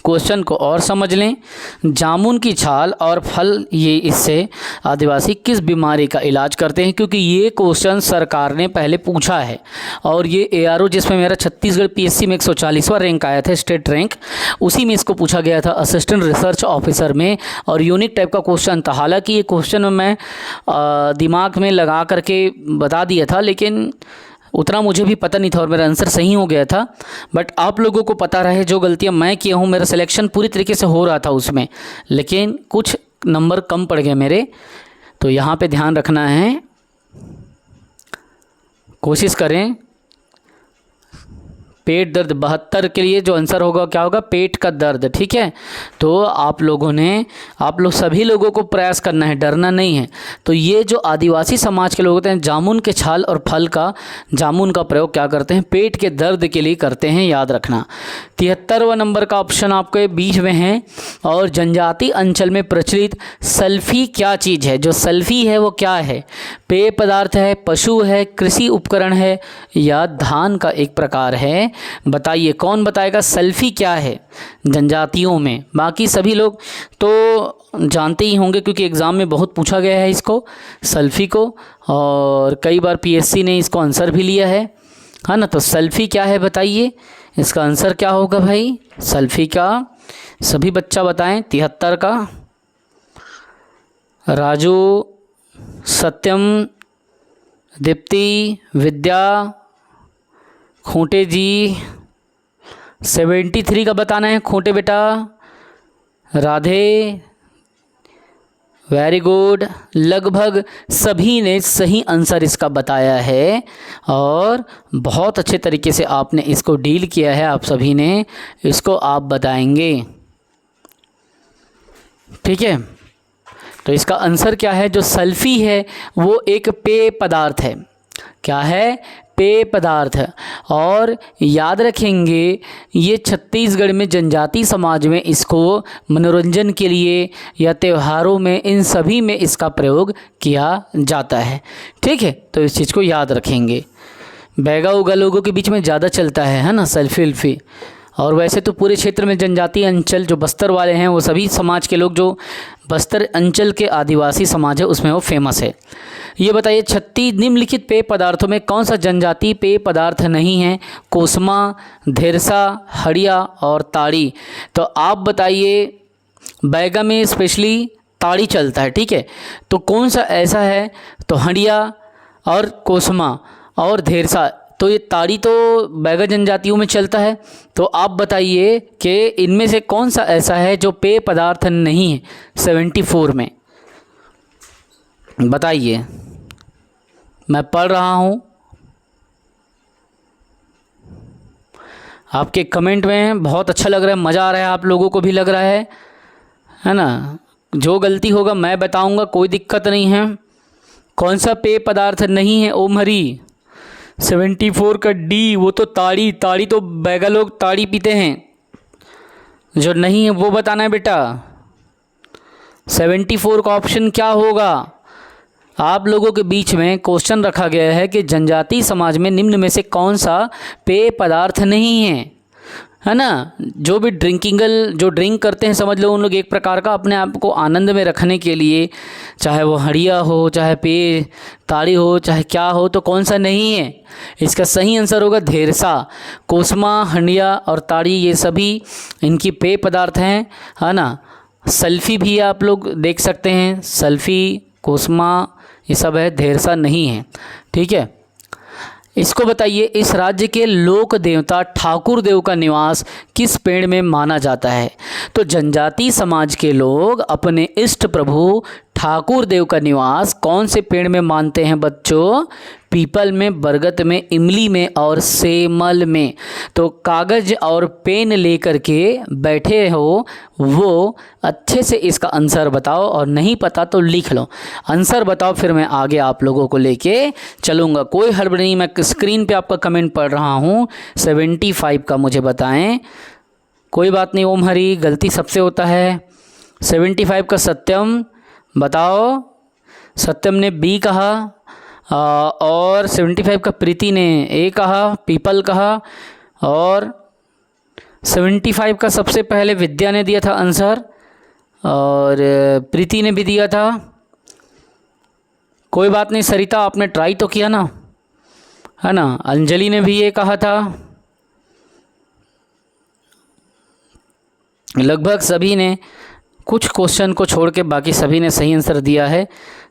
क्वेश्चन को और समझ लें। जामुन की छाल और फल, ये इससे आदिवासी किस बीमारी का इलाज करते हैं, क्योंकि ये क्वेश्चन सरकार ने पहले पूछा है। और ये ARO जिसमें मेरा छत्तीसगढ़ PSC में 140वां रैंक आया था, स्टेट रैंक, उसी में इसको पूछा गया था असिस्टेंट रिसर्च ऑफिसर में। और यूनिक टाइप का क्वेश्चन था। हालांकि ये क्वेश्चन मैं दिमाग में लगा करके बता दिया था, लेकिन उतना मुझे भी पता नहीं था और मेरा आंसर सही हो गया था। बट आप लोगों को पता रहे, जो गलतियां मैं किया हूं, मेरा सिलेक्शन पूरी तरीके से हो रहा था उसमें, लेकिन कुछ नंबर कम पड़ गए मेरे, तो यहाँ पे ध्यान रखना है। कोशिश करें। पेट दर्द 72 के लिए जो आंसर होगा क्या होगा, पेट का दर्द। ठीक है, तो आप लोग सभी लोगों को प्रयास करना है, डरना नहीं है। तो ये जो आदिवासी समाज के लोग होते हैं, जामुन के छाल और फल का, जामुन का प्रयोग क्या करते हैं, पेट के दर्द के लिए करते हैं, याद रखना। 73वां नंबर का ऑप्शन आपके बीच में है। और जनजातीय अंचल में प्रचलित सल्फी क्या चीज़ है। जो सल्फी है वो क्या है, पेय पदार्थ है, पशु है, कृषि उपकरण है, या धान का एक प्रकार है। बताइए, कौन बताएगा सल्फी क्या है जनजातियों में। बाकी सभी लोग तो जानते ही होंगे, क्योंकि एग्ज़ाम में बहुत पूछा गया है इसको, सल्फी को, और कई बार PSC ने इसको आंसर भी लिया है ना। तो सल्फी क्या है बताइए, इसका आंसर क्या होगा भाई, सल्फी का सभी बच्चा बताएं। 73 का राजू, सत्यम, दीप्ति, विद्या, खूंटे जी। 73 का बताना है खूंटे बेटा, राधे, वेरी गुड। लगभग सभी ने सही आंसर इसका बताया है, और बहुत अच्छे तरीके से आपने इसको डील किया है। आप सभी ने इसको आप बताएंगे, ठीक है। तो इसका आंसर क्या है, जो सल्फी है वो एक पेय पदार्थ है। क्या है, पेय पदार्थ। और याद रखेंगे ये छत्तीसगढ़ में जनजाति समाज में इसको मनोरंजन के लिए या त्योहारों में, इन सभी में इसका प्रयोग किया जाता है। ठीक है, तो इस चीज़ को याद रखेंगे। बैगा उगा लोगों के बीच में ज़्यादा चलता है ना सेल्फी वेल्फी। और वैसे तो पूरे क्षेत्र में जनजाति अंचल जो बस्तर वाले हैं, वो सभी समाज के लोग जो बस्तर अंचल के आदिवासी समाज है उसमें वो फेमस है। ये बताइए 36 निम्नलिखित पेय पदार्थों में कौन सा जनजातीय पेय पदार्थ नहीं है? कोसमा, धेरसा, हड़िया और ताड़ी। तो आप बताइए, बैगा में स्पेशली ताड़ी चलता है, ठीक है, तो कौन सा ऐसा है? तो हड़िया और कोसमा और धेरसा, तो ये ताड़ी तो बैगा जनजातियों में चलता है। तो आप बताइए कि इनमें से कौन सा ऐसा है जो पेय पदार्थ नहीं है 74 में? बताइए, मैं पढ़ रहा हूँ, आपके कमेंट में बहुत अच्छा लग रहा है, मज़ा आ रहा है, आप लोगों को भी लग रहा है ना। जो गलती होगा मैं बताऊंगा, कोई दिक्कत नहीं है। कौन सा पेय पदार्थ नहीं है ओम हरी? 74 का डी, वो तो ताड़ी। ताड़ी तो बैगा लोग ताड़ी पीते हैं, जो नहीं है वो बताना है बेटा। 74 का ऑप्शन क्या होगा? आप लोगों के बीच में क्वेश्चन रखा गया है कि जनजाति समाज में निम्न में से कौन सा पेय पदार्थ नहीं है ना। जो भी जो ड्रिंक करते हैं, समझ लो उन लोग एक प्रकार का अपने आप को आनंद में रखने के लिए, चाहे वो हड़िया हो, चाहे पेय ताड़ी हो, चाहे क्या हो, तो कौन सा नहीं है? इसका सही आंसर होगा धेरसा। कोसमा, हंडिया और ताड़ी ये सभी इनकी पेय पदार्थ हैं, है ना। सल्फी भी आप लोग देख सकते हैं, सल्फी, कोसमा ये सब है, धेरसा नहीं है। ठीक है, इसको बताइए, इस राज्य के लोक देवता ठाकुर देव का निवास किस पेड़ में माना जाता है? तो जनजाति समाज के लोग अपने इष्ट प्रभु ठाकुर देव का निवास कौन से पेड़ में मानते हैं बच्चों? पीपल में, बरगद में, इमली में और सेमल में। तो कागज और पेन लेकर के बैठे हो, वो अच्छे से इसका आंसर बताओ, और नहीं पता तो लिख लो। आंसर बताओ, फिर मैं आगे आप लोगों को लेके चलूँगा। कोई हड़बड़ी नहीं, मैं स्क्रीन पे आपका कमेंट पढ़ रहा हूँ। 75 का मुझे बताएं। कोई बात नहीं ओम हरी, गलती सबसे होता है। 75 का सत्यम बताओ। सत्यम ने बी कहा, और 75 का प्रीति ने ए कहा, पीपल कहा, और 75 का सबसे पहले विद्या ने दिया था आंसर, और प्रीति ने भी दिया था। कोई बात नहीं सरिता, आपने ट्राई तो किया ना, है ना। अंजलि ने भी ये कहा था। लगभग सभी ने, कुछ क्वेश्चन को छोड़ के बाकी सभी ने सही आंसर दिया है,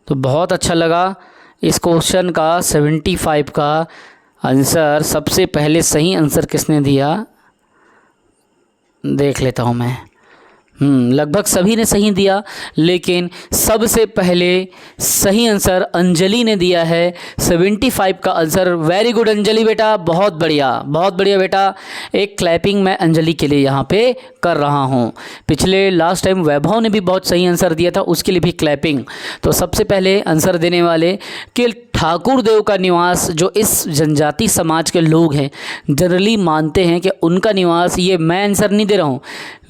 तो बहुत अच्छा लगा। इस क्वेश्चन का 75 का आंसर सबसे पहले सही आंसर किसने दिया देख लेता हूँ मैं। लगभग सभी ने सही दिया, लेकिन सबसे पहले सही आंसर अंजलि ने दिया है 75 का आंसर। वेरी गुड अंजलि बेटा, बहुत बढ़िया बेटा। एक क्लैपिंग मैं अंजलि के लिए यहाँ पे कर रहा हूँ। पिछले लास्ट टाइम वैभव ने भी बहुत सही आंसर दिया था, उसके लिए भी क्लैपिंग। तो सबसे पहले आंसर देने वाले कि ठाकुर देव का निवास, जो इस जनजाति समाज के लोग हैं जनरली मानते हैं कि उनका निवास, ये मैं आंसर नहीं दे रहा हूँ,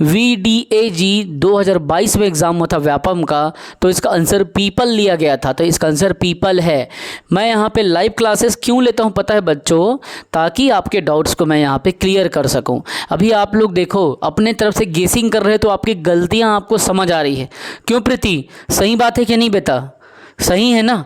VDAG 2022 में एग्ज़ाम हुआ था व्यापम का, तो इसका आंसर पीपल लिया गया था, तो इसका आंसर पीपल है। मैं यहाँ पे लाइव क्लासेस क्यों लेता हूँ पता है बच्चों? ताकि आपके डाउट्स को मैं यहाँ पे क्लियर कर सकूँ। अभी आप लोग देखो अपने तरफ से गेसिंग कर रहे हैं, तो आपकी गलतियाँ आपको समझ आ रही है। क्यों प्रीति, सही बात है कि नहीं बेटा? सही है ना?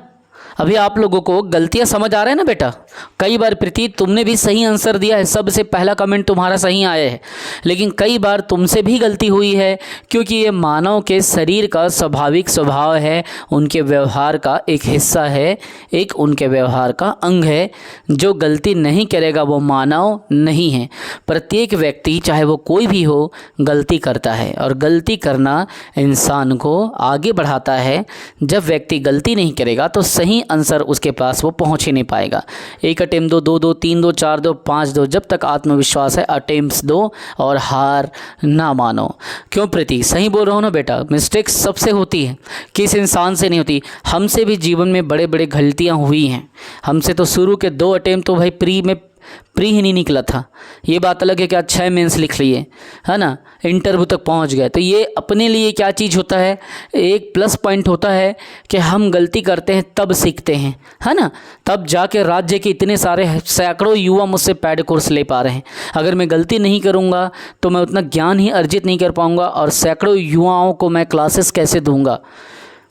अभी आप लोगों को गलतियां समझ आ रहा है ना बेटा? कई बार प्रीति तुमने भी सही आंसर दिया है, सबसे पहला कमेंट तुम्हारा सही आया है, लेकिन कई बार तुमसे भी गलती हुई है, क्योंकि ये मानव के शरीर का स्वाभाविक स्वभाव है, उनके व्यवहार का एक हिस्सा है, एक उनके व्यवहार का अंग है। जो गलती नहीं करेगा वो मानव नहीं है। प्रत्येक व्यक्ति चाहे वो कोई भी हो गलती करता है, और गलती करना इंसान को आगे बढ़ाता है। जब व्यक्ति गलती नहीं करेगा तो सही आंसर उसके पास वो पहुंच ही नहीं पाएगा। एक अटेम्प्ट दो, 2 दो, 3 दो, 4 दो, 5 दो, जब तक आत्मविश्वास है अटेम्प्ट्स दो और हार ना मानो। क्यों प्रीति, सही बोल रहा हूँ ना बेटा? मिस्टेक्स सबसे होती है, किस इंसान से नहीं होती। हमसे भी जीवन में बड़े बड़े गलतियाँ हुई हैं। हमसे तो शुरू के 2 अटेम्प्ट तो भाई प्री ही नहीं निकला था। ये बात अलग है कि आज 6 मेंस लिख लिए, है ना, इंटरव्यू तक पहुंच गए। तो ये अपने लिए क्या चीज़ होता है, एक प्लस पॉइंट होता है कि हम गलती करते हैं तब सीखते हैं, है ना। तब जाके राज्य के इतने सारे सैकड़ों युवा मुझसे पैड कोर्स ले पा रहे हैं। अगर मैं गलती नहीं करूँगा तो मैं उतना ज्ञान ही अर्जित नहीं कर पाऊँगा और सैकड़ों युवाओं को मैं क्लासेस कैसे दूँगा।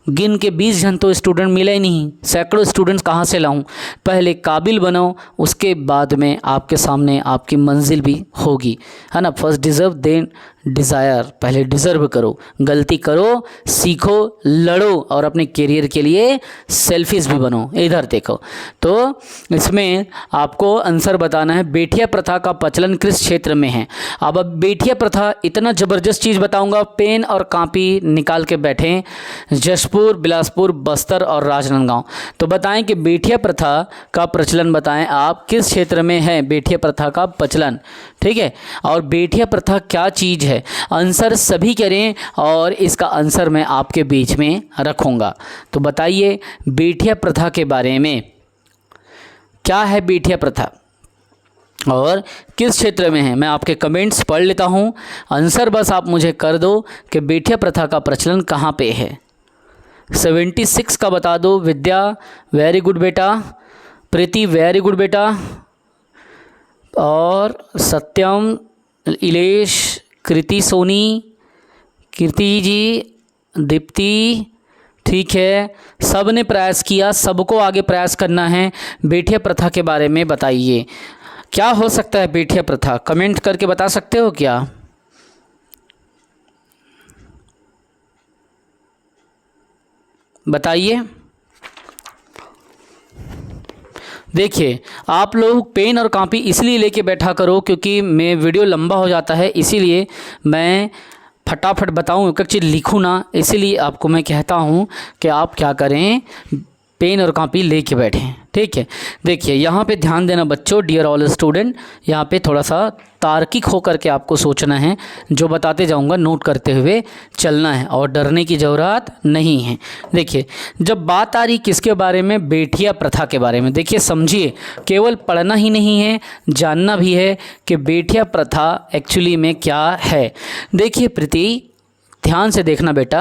गिन के 20 जन तो स्टूडेंट मिले ही नहीं, सैकड़ों स्टूडेंट्स कहाँ से लाऊं। पहले काबिल बनो, उसके बाद में आपके सामने आपकी मंजिल भी होगी, है ना। फर्स्ट डिज़र्व देन डिज़ायर, पहले डिज़र्व करो, गलती करो, सीखो, लड़ो और अपने करियर के लिए सेल्फिश भी बनो। इधर देखो, तो इसमें आपको आंसर बताना है बेटिया प्रथा का प्रचलन किस क्षेत्र में है। अब बेटिया प्रथा इतना ज़बरदस्त चीज़ बताऊंगा, पेन और कॉपी निकाल के बैठें। जशपुर, बिलासपुर, बस्तर और राजनांदगांव। तो बताएं कि बेटिया प्रथा का प्रचलन बताएं आप किस क्षेत्र में है बेटिया प्रथा का प्रचलन, ठीक है। और बेटिया प्रथा क्या चीज़ है, आंसर सभी करें और इसका आंसर मैं आपके बीच में रखूँगा। तो बताइए बेटिया प्रथा के बारे में, क्या है बेटिया प्रथा और किस क्षेत्र में है। मैं आपके कमेंट्स पढ़ लेता हूँ, आंसर बस आप मुझे कर दो कि बेटिया प्रथा का प्रचलन कहाँ पे है। 76 का बता दो। विद्या वेरी गुड बेटा, प्रीति वेरी गुड बेटा, और सत्यम, इलेश, कृति, सोनी, कीर्ति जी, दीप्ति, ठीक है, सब ने प्रयास किया, सबको आगे प्रयास करना है। बेटिया प्रथा के बारे में बताइए क्या हो सकता है बेटिया प्रथा, कमेंट करके बता सकते हो क्या? बताइए। देखिए आप लोग पेन और कॉपी इसलिए लेके बैठा करो क्योंकि मैं वीडियो लंबा हो जाता है, इसीलिए मैं फटाफट बताऊँ, एक चीज़ लिखूँ ना, इसीलिए आपको मैं कहता हूँ कि आप क्या करें, पेन और कॉपी लेके बैठें, ठीक है। देखिए यहाँ पे ध्यान देना बच्चों, डियर ऑल स्टूडेंट, यहाँ पे थोड़ा सा तार्किक होकर के आपको सोचना है, जो बताते जाऊँगा नोट करते हुए चलना है और डरने की ज़रूरत नहीं है। देखिए जब बात आ रही किसके बारे में, बेटिया प्रथा के बारे में, देखिए समझिए, केवल पढ़ना ही नहीं है, जानना भी है कि बेटिया प्रथा एक्चुअली में क्या है। देखिए प्रीति ध्यान से देखना बेटा,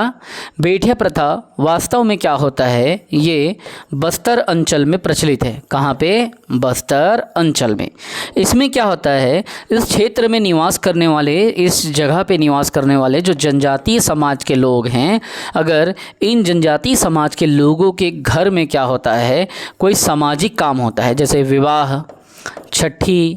बेटिया प्रथा वास्तव में क्या होता है, ये बस्तर अंचल में प्रचलित है। कहाँ पे? बस्तर अंचल में। इसमें क्या होता है, इस क्षेत्र में निवास करने वाले, इस जगह पे निवास करने वाले जो जनजातीय समाज के लोग हैं, अगर इन जनजातीय समाज के लोगों के घर में क्या होता है, कोई सामाजिक काम होता है, जैसे विवाह, छठी,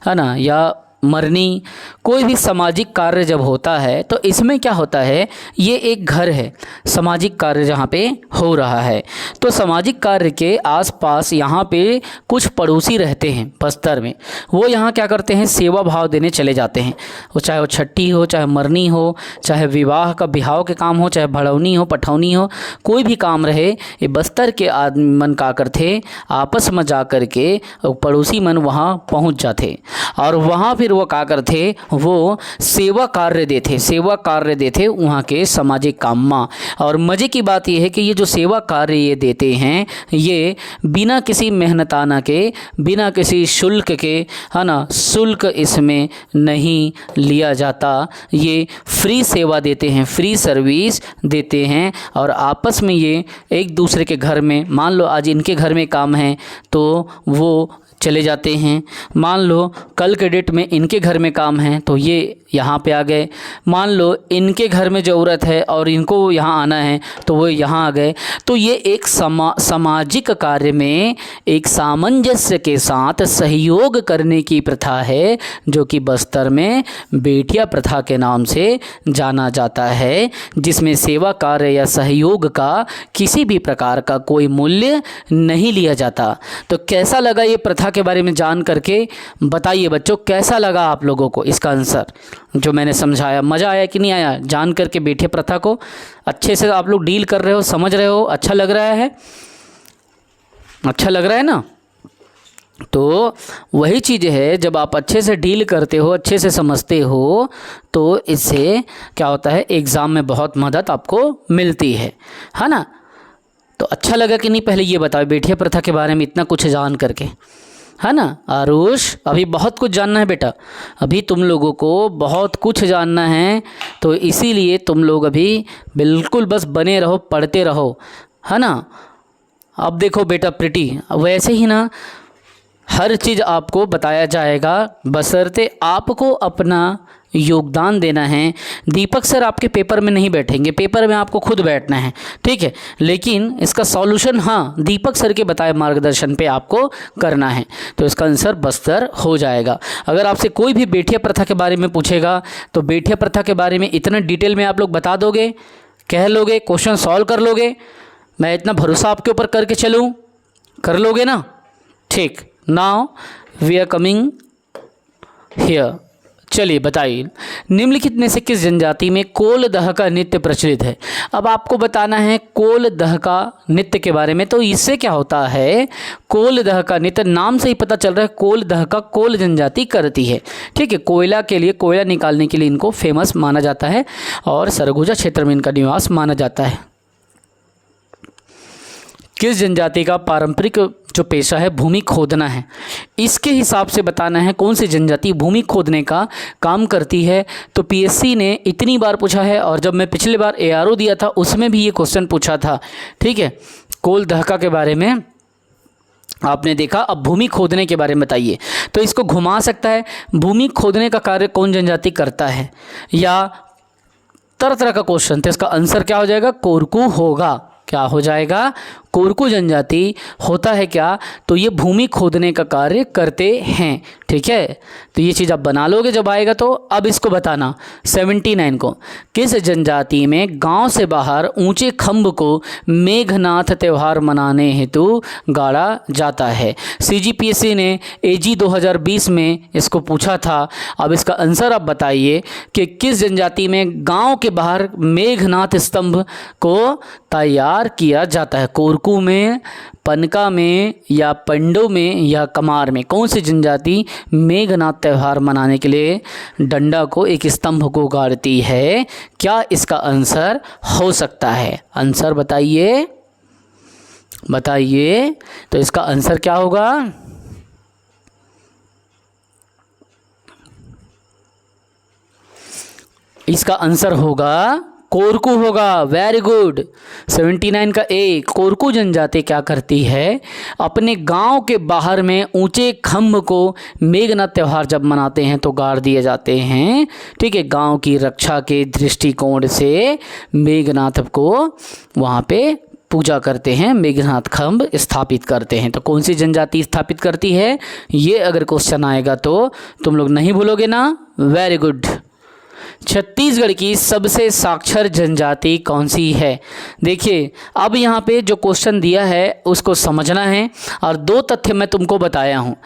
है ना, या मरनी, कोई भी सामाजिक कार्य जब होता है तो इसमें क्या होता है, ये एक घर है, सामाजिक कार्य जहाँ पे हो रहा है। तो सामाजिक कार्य के आसपास यहाँ पे कुछ पड़ोसी रहते हैं बस्तर में, वो यहाँ क्या करते हैं, सेवा भाव देने चले जाते हैं। वो चाहे वो छठी हो, चाहे मरनी हो, चाहे विवाह का बिहाव के काम हो, चाहे भड़ौनी हो, पठौनी हो, कोई भी काम रहे, ये बस्तर के आदमी मन का करते आपस में जा कर के पड़ोसी मन वहाँ पहुँच जाते और वहाँ फिर वो क्या करते, वो सेवा कार्य देते वहाँ के सामाजिक काम में। और मज़े की बात यह है कि ये जो सेवा कार्य ये देते हैं, ये बिना किसी मेहनताना के, बिना किसी शुल्क के, है ना, शुल्क इसमें नहीं लिया जाता, ये फ्री सेवा देते हैं, फ्री सर्विस देते हैं। और आपस में ये एक दूसरे के घर में, मान लो आज इनके घर में काम है तो वो चले जाते हैं, मान लो कल के डेट में इनके घर में काम है तो ये यहाँ पे आ गए, मान लो इनके घर में ज़रूरत है और इनको यहाँ आना है तो वो यहाँ आ गए। तो ये एक सामाजिक कार्य में एक सामंजस्य के साथ सहयोग करने की प्रथा है, जो कि बस्तर में बेटिया प्रथा के नाम से जाना जाता है, जिसमें सेवा कार्य या सहयोग का किसी भी प्रकार का कोई मूल्य नहीं लिया जाता। तो कैसा लगा ये प्रथा के बारे में जान करके, बताइए बच्चों कैसा लगा आप लोगों को इसका आंसर जो मैंने समझाया, मज़ा आया कि नहीं आया जान करके? बेटिया प्रथा को अच्छे से आप लोग डील कर रहे हो, समझ रहे हो, अच्छा लग रहा है? अच्छा लग रहा है ना। तो वही चीज़ है, जब आप अच्छे से डील करते हो, अच्छे से समझते हो, तो इससे क्या होता है, एग्ज़ाम में बहुत मदद आपको मिलती है ना। तो अच्छा लगा कि नहीं, पहले ये बताओ बेटिया प्रथा के बारे में इतना कुछ जान करके, है ना। आरुष, अभी बहुत कुछ जानना है बेटा, अभी तुम लोगों को बहुत कुछ जानना है, तो इसीलिए तुम लोग अभी बिल्कुल बस बने रहो, पढ़ते रहो, है ना। अब देखो बेटा प्रीति, वैसे ही ना हर चीज़ आपको बताया जाएगा, बशर्ते आपको अपना योगदान देना है। दीपक सर आपके पेपर में नहीं बैठेंगे, पेपर में आपको खुद बैठना है, ठीक है। लेकिन इसका सॉल्यूशन हाँ दीपक सर के बताए मार्गदर्शन पे आपको करना है, तो इसका आंसर बस्तर हो जाएगा। अगर आपसे कोई भी बेटिया प्रथा के बारे में पूछेगा तो बेटिया प्रथा के बारे में इतना डिटेल में आप लोग बता दोगे, कह लोगे, क्वेश्चन सॉल्व कर लोगे, मैं इतना भरोसा आपके ऊपर करके चलूँ, कर लोगे ना। ठीक, now we are coming here. चलिए बताइए, निम्नलिखित में से किस जनजाति में कोल दह का नृत्य प्रचलित है। अब आपको बताना है कोल दह का नृत्य के बारे में। तो इससे क्या होता है, कोल दह का नृत्य नाम से ही पता चल रहा है, कोल दह का कोल जनजाति करती है, ठीक है। कोयला के लिए, कोयला निकालने के लिए इनको फेमस माना जाता है और सरगुजा क्षेत्र में इनका निवास माना जाता है। किस जनजाति का पारंपरिक जो पेशा है भूमि खोदना है, इसके हिसाब से बताना है कौन सी जनजाति भूमि खोदने का काम करती है। तो पीएससी ने इतनी बार पूछा है, और जब मैं पिछले बार एआरओ दिया था उसमें भी ये क्वेश्चन पूछा था, ठीक है। कोल दहका के बारे में आपने देखा, अब भूमि खोदने के बारे में बताइए। तो इसको घुमा सकता है, भूमि खोदने का कार्य कौन जनजाति करता है, या तरह तरह का क्वेश्चन। तो इसका आंसर क्या हो जाएगा, कोरकू होगा। क्या हो जाएगा, कोरकू जनजाति होता है क्या, तो ये भूमि खोदने का कार्य करते हैं, ठीक है। तो ये चीज़ आप बना लोगे जब आएगा तो। अब इसको बताना 79 को, किस जनजाति में गांव से बाहर ऊंचे खम्भ को मेघनाथ त्यौहार मनाने हेतु गाड़ा जाता है। सीजीपीएससी ने एजी 2020 में इसको पूछा था। अब इसका आंसर आप बताइए कि किस जनजाति में गांव के बाहर मेघनाथ स्तंभ को तैयार किया जाता है। कोरकू में, पनका में, या पंडो में, या कमार में, कौन सी जनजाति मेघनाथ त्यौहार मनाने के लिए डंडा को, एक स्तंभ को गाड़ती है। क्या इसका आंसर हो सकता है, आंसर बताइए, बताइए। तो इसका आंसर क्या होगा, इसका आंसर होगा कोरकू होगा। Very good. 79 का ए, कोरकू जनजाति क्या करती है, अपने गांव के बाहर में ऊंचे खम्भ को मेघनाथ त्यौहार जब मनाते हैं तो गाड़ दिए जाते हैं, ठीक है। गांव की रक्षा के दृष्टिकोण से मेघनाथ को वहाँ पे पूजा करते हैं, मेघनाथ खम्भ स्थापित करते हैं। तो कौन सी जनजाति स्थापित करती है, ये अगर क्वेश्चन आएगा तो तुम लोग नहीं भूलोगे ना। Very good. छत्तीसगढ़ की सबसे साक्षर जनजाति कौन सी है। देखिए अब यहाँ पे जो क्वेश्चन दिया है उसको समझना है, और दो तथ्य मैं तुमको बताया हूँ,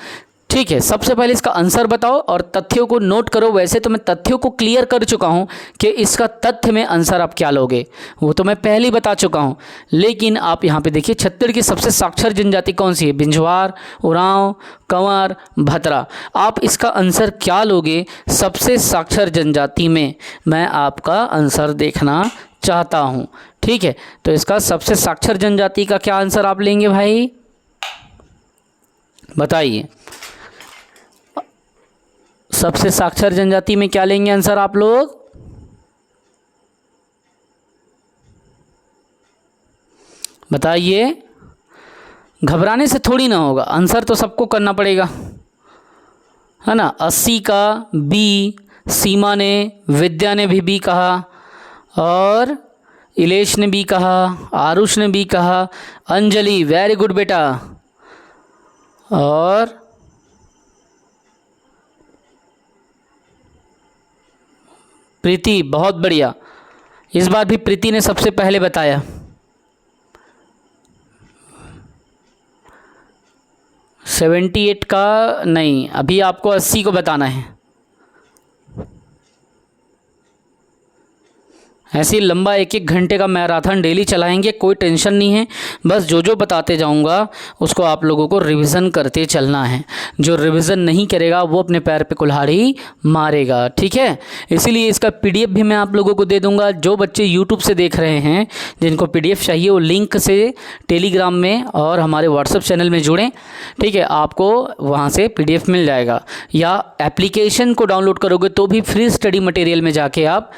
ठीक है। सबसे पहले इसका आंसर बताओ और तथ्यों को नोट करो। वैसे तो मैं तथ्यों को क्लियर कर चुका हूँ कि इसका तथ्य में आंसर आप क्या लोगे, वो तो मैं पहले ही बता चुका हूँ। लेकिन आप यहाँ पे देखिए, छत्तीसगढ़ की सबसे साक्षर जनजाति कौन सी है, बिंझवार, उरांव, कंवर, भतरा। आप इसका आंसर क्या लोगे सबसे साक्षर जनजाति में, मैं आपका आंसर देखना चाहता हूँ, ठीक है। तो इसका सबसे साक्षर जनजाति का क्या आंसर आप लेंगे भाई, बताइए। सबसे साक्षर जनजाति में क्या लेंगे आंसर आप लोग, बताइए। घबराने से थोड़ी ना होगा, आंसर तो सबको करना पड़ेगा, है ना। 80 का बी, सीमा ने, विद्या ने भी बी कहा, और इलेश ने भी कहा, आरुष ने भी कहा, अंजलि वेरी गुड बेटा, और प्रीति बहुत बढ़िया। इस बार भी प्रीति ने सबसे पहले बताया। सेवेंटी 78 का नहीं, अभी आपको 80 को बताना है। ऐसे ही लंबा 1-1 घंटे का मैराथन डेली चलाएंगे, कोई टेंशन नहीं है। बस जो जो बताते जाऊंगा उसको आप लोगों को रिवीजन करते चलना है। जो रिवीजन नहीं करेगा वो अपने पैर पे कुल्हाड़ी मारेगा, ठीक है। इसीलिए इसका पीडीएफ भी मैं आप लोगों को दे दूंगा। जो बच्चे यूट्यूब से देख रहे हैं जिनको पीडीएफ चाहिए वो लिंक से टेलीग्राम में और हमारे व्हाट्सएप चैनल में जुड़ें, ठीक है। आपको वहाँ से पीडीएफ मिल जाएगा, या एप्लीकेशन को डाउनलोड करोगे तो भी फ्री स्टडी मटेरियल में जाके आप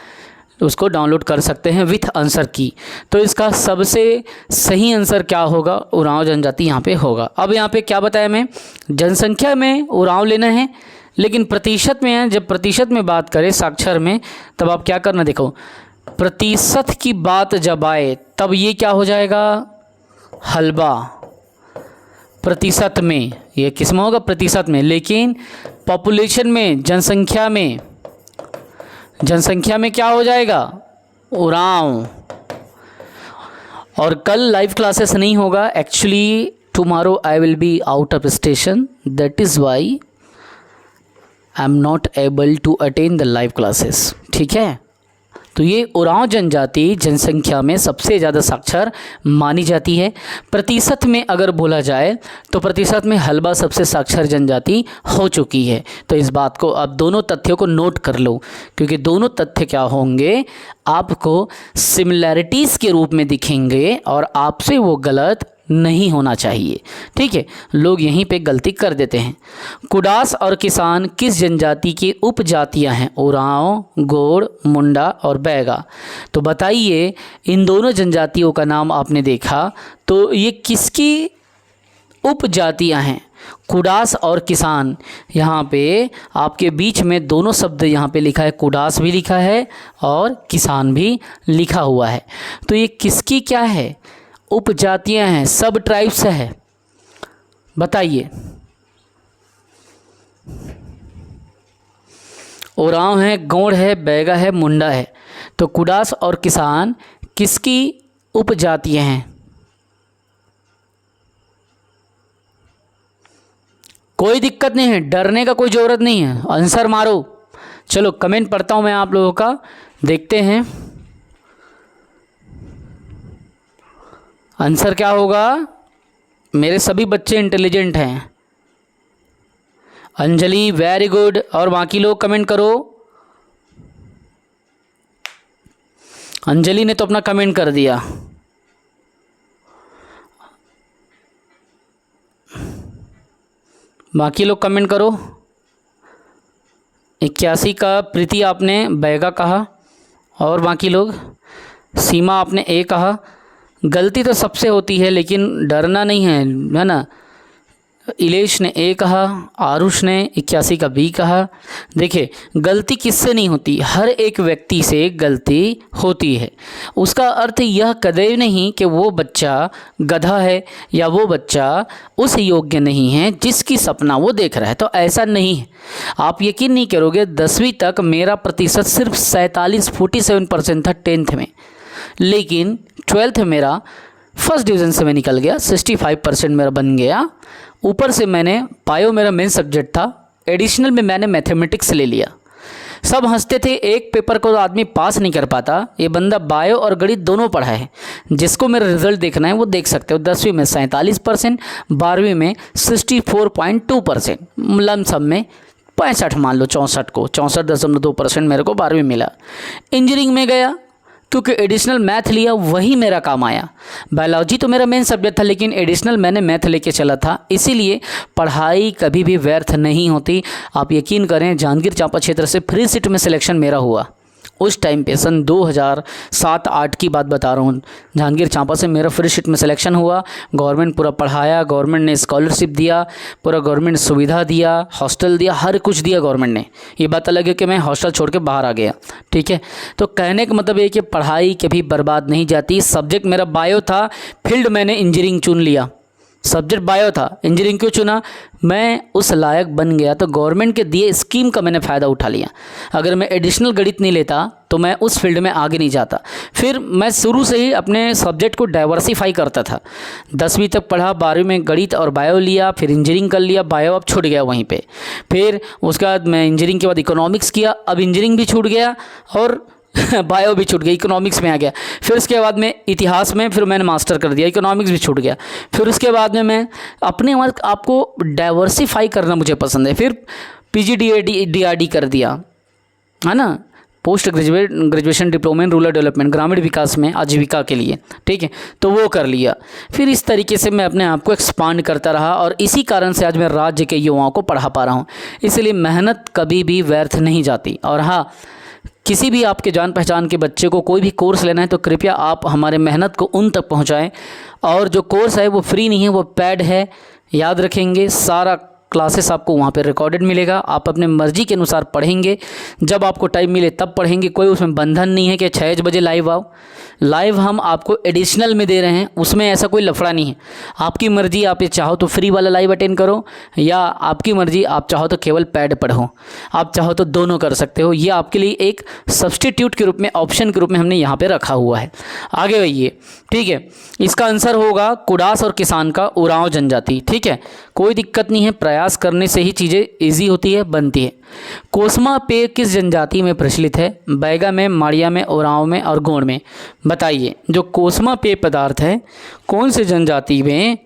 उसको डाउनलोड कर सकते हैं विथ आंसर की। तो इसका सबसे सही आंसर क्या होगा, उरांव जनजाति यहाँ पे होगा। अब यहाँ पे क्या बताया मैं, जनसंख्या में उरांव लेना है, लेकिन प्रतिशत में है। जब प्रतिशत में बात करें साक्षर में, तब आप क्या करना, देखो प्रतिशत की बात जब आए तब ये क्या हो जाएगा, हलवा। प्रतिशत में ये किस में होगा, प्रतिशत में। लेकिन पॉपुलेशन में, जनसंख्या में क्या हो जाएगा, उरांव। और कल लाइव क्लासेस नहीं होगा, actually tomorrow I will be out of station, that is why I am not able to attend the live classes, ठीक है। तो ये उरांव जनजाति जनसंख्या में सबसे ज़्यादा साक्षर मानी जाती है। प्रतिशत में अगर बोला जाए तो प्रतिशत में हलबा सबसे साक्षर जनजाति हो चुकी है। तो इस बात को आप दोनों तथ्यों को नोट कर लो, क्योंकि दोनों तथ्य क्या होंगे, आपको सिमिलैरिटीज़ के रूप में दिखेंगे और आपसे वो गलत नहीं होना चाहिए, ठीक है। लोग यहीं पे गलती कर देते हैं। कुडास और किसान किस जनजाति की उपजातियां हैं, उरांव, गोड़, मुंडा और बैगा। तो बताइए, इन दोनों जनजातियों का नाम आपने देखा तो ये किसकी उपजातियां हैं, कुडास और किसान। यहाँ पे आपके बीच में दोनों शब्द यहाँ पे लिखा है, कुडास भी लिखा है और किसान भी लिखा हुआ है। तो ये किसकी क्या है, उपजातियां हैं, सब ट्राइब्स है। बताइए, उरांव है, गौड़ है, बैगा है, मुंडा है। तो कुडास और किसान किसकी उपजातियां हैं? कोई दिक्कत नहीं है, डरने का कोई ज़रूरत नहीं है, आंसर मारो। चलो कमेंट पढ़ता हूं मैं आप लोगों का, देखते हैं आंसर क्या होगा। मेरे सभी बच्चे इंटेलिजेंट हैं। अंजलि वेरी गुड, और बाकी लोग कमेंट करो। अंजलि ने तो अपना कमेंट कर दिया। बाकी लोग कमेंट करो। 81 का प्रीति आपने बैगा कहा, और बाकी लोग, सीमा आपने ए कहा। गलती तो सबसे होती है लेकिन डरना नहीं है ना। इलेश ने ए कहा, आरुष ने 81 का बी कहा। देखिए, गलती किससे नहीं होती, हर एक व्यक्ति से गलती होती है। उसका अर्थ यह कदे नहीं कि वो बच्चा गधा है या वो बच्चा उस योग्य नहीं है जिसकी सपना वो देख रहा है। तो ऐसा नहीं है। आप यकीन नहीं करोगे, 10वीं तक मेरा प्रतिशत सिर्फ 47% था 10th में, लेकिन 12th मेरा फर्स्ट डिवीज़न से मैं निकल गया, 65% मेरा बन गया। ऊपर से मैंने, बायो मेरा मेन सब्जेक्ट था, एडिशनल में मैंने मैथमेटिक्स ले लिया। सब हंसते थे, एक पेपर को आदमी पास नहीं कर पाता, ये बंदा बायो और गणित दोनों पढ़ा है। जिसको मेरा रिजल्ट देखना है वो देख सकते हो। 10वीं में 47%, 12वीं में 64.2%, लमसम में 65 मान लो, 64 को 64.2% मेरे को 12वीं मिला। इंजीनियरिंग में गया, क्योंकि एडिशनल मैथ लिया, वही मेरा काम आया। बायोलॉजी तो मेरा मेन सब्जेक्ट था, लेकिन एडिशनल मैंने मैथ लेके चला था। इसीलिए पढ़ाई कभी भी व्यर्थ नहीं होती। आप यकीन करें, जांजगीर चांपा क्षेत्र से फ्री सीट में सिलेक्शन मेरा हुआ। उस टाइम पे सन 2007-8 की बात बता रहा हूँ। जांजगीर चांपा से मेरा फ्री सीट में सिलेक्शन हुआ। गवर्नमेंट पूरा पढ़ाया, गवर्नमेंट ने स्कॉलरशिप दिया, पूरा गवर्नमेंट सुविधा दिया, हॉस्टल दिया, हर कुछ दिया गवर्नमेंट ने। ये बात अलग है कि मैं हॉस्टल छोड़ के बाहर आ गया, ठीक है। तो कहने का मतलब ये कि पढ़ाई कभी बर्बाद नहीं जाती। सब्जेक्ट मेरा बायो था, फील्ड मैंने इंजीनियरिंग चुन लिया। सब्जेक्ट बायो था, इंजीनियरिंग क्यों चुना, मैं उस लायक बन गया। तो गवर्नमेंट के दिए स्कीम का मैंने फ़ायदा उठा लिया। अगर मैं एडिशनल गणित नहीं लेता तो मैं उस फील्ड में आगे नहीं जाता। फिर मैं शुरू से ही अपने सब्जेक्ट को डाइवर्सिफाई करता था। 10वीं तक पढ़ा, 12वीं में गणित और बायो लिया, फिर इंजीनियरिंग कर लिया, बायो अब छूट गया वहीं पे। फिर उसके बाद मैं इंजीनियरिंग के बाद इकोनॉमिक्स किया, अब इंजीनियरिंग भी छूट गया और बायो भी छूट गया, इकोनॉमिक्स में आ गया। फिर उसके बाद में इतिहास में फिर मैंने मास्टर कर दिया, इकोनॉमिक्स भी छूट गया। फिर उसके बाद में मैं अपने आपको डाइवर्सिफाई करना मुझे पसंद है, फिर PGDAD कर दिया, है ना, post graduation diploma in rural development, ग्रामीण विकास में आजीविका के लिए, ठीक है, तो वो कर लिया। फिर इस तरीके से मैं अपने आप को एक्सपांड करता रहा और इसी कारण से आज मैं राज्य के युवाओं को पढ़ा पा रहा हूँ। इसलिए मेहनत कभी भी व्यर्थ नहीं जाती। और हाँ, किसी भी आपके जान पहचान के बच्चे को कोई भी कोर्स लेना है तो कृपया आप हमारे मेहनत को उन तक पहुँचाएँ। और जो कोर्स है वो फ्री नहीं है, वो पेड है, याद रखेंगे। सारा क्लासेस आपको वहाँ पे रिकॉर्डेड मिलेगा, आप अपने मर्जी के अनुसार पढ़ेंगे, जब आपको टाइम मिले तब पढ़ेंगे। कोई उसमें बंधन नहीं है कि 6 बजे लाइव आओ। लाइव हम आपको एडिशनल में दे रहे हैं, उसमें ऐसा कोई लफड़ा नहीं है। आपकी मर्जी, आप ये चाहो तो फ्री वाला लाइव अटेंड करो, या आपकी मर्जी, आप चाहो तो केवल पैड पढ़ो, आप चाहो तो दोनों कर सकते हो। ये आपके लिए एक सब्सटीट्यूट के रूप में, ऑप्शन के रूप में हमने यहाँ पर रखा हुआ है। आगे बढ़िए, ठीक है। इसका आंसर होगा कुडास और किसान का उरांव जनजाति, ठीक है। कोई दिक्कत नहीं है, प्रयास करने से ही चीज़ें ईजी होती है, बनती है। कोसमा पेय किस जनजाति में प्रचलित है? बैगा में, माड़िया में, उरांव में और गोंड में। बताइए, जो कोसमा पेय पदार्थ है कौन से जनजाति में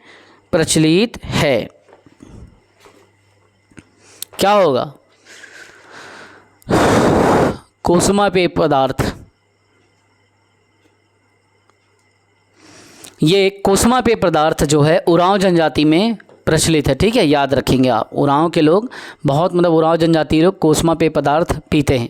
प्रचलित है? क्या होगा कोसमा पेय पदार्थ? ये कोसमा पेय पदार्थ जो है उरांव जनजाति में प्रचलित है, ठीक है, याद रखेंगे आप। उरांव के लोग बहुत, मतलब उरांव जनजाति लोग कोसमा पेय पदार्थ पीते हैं।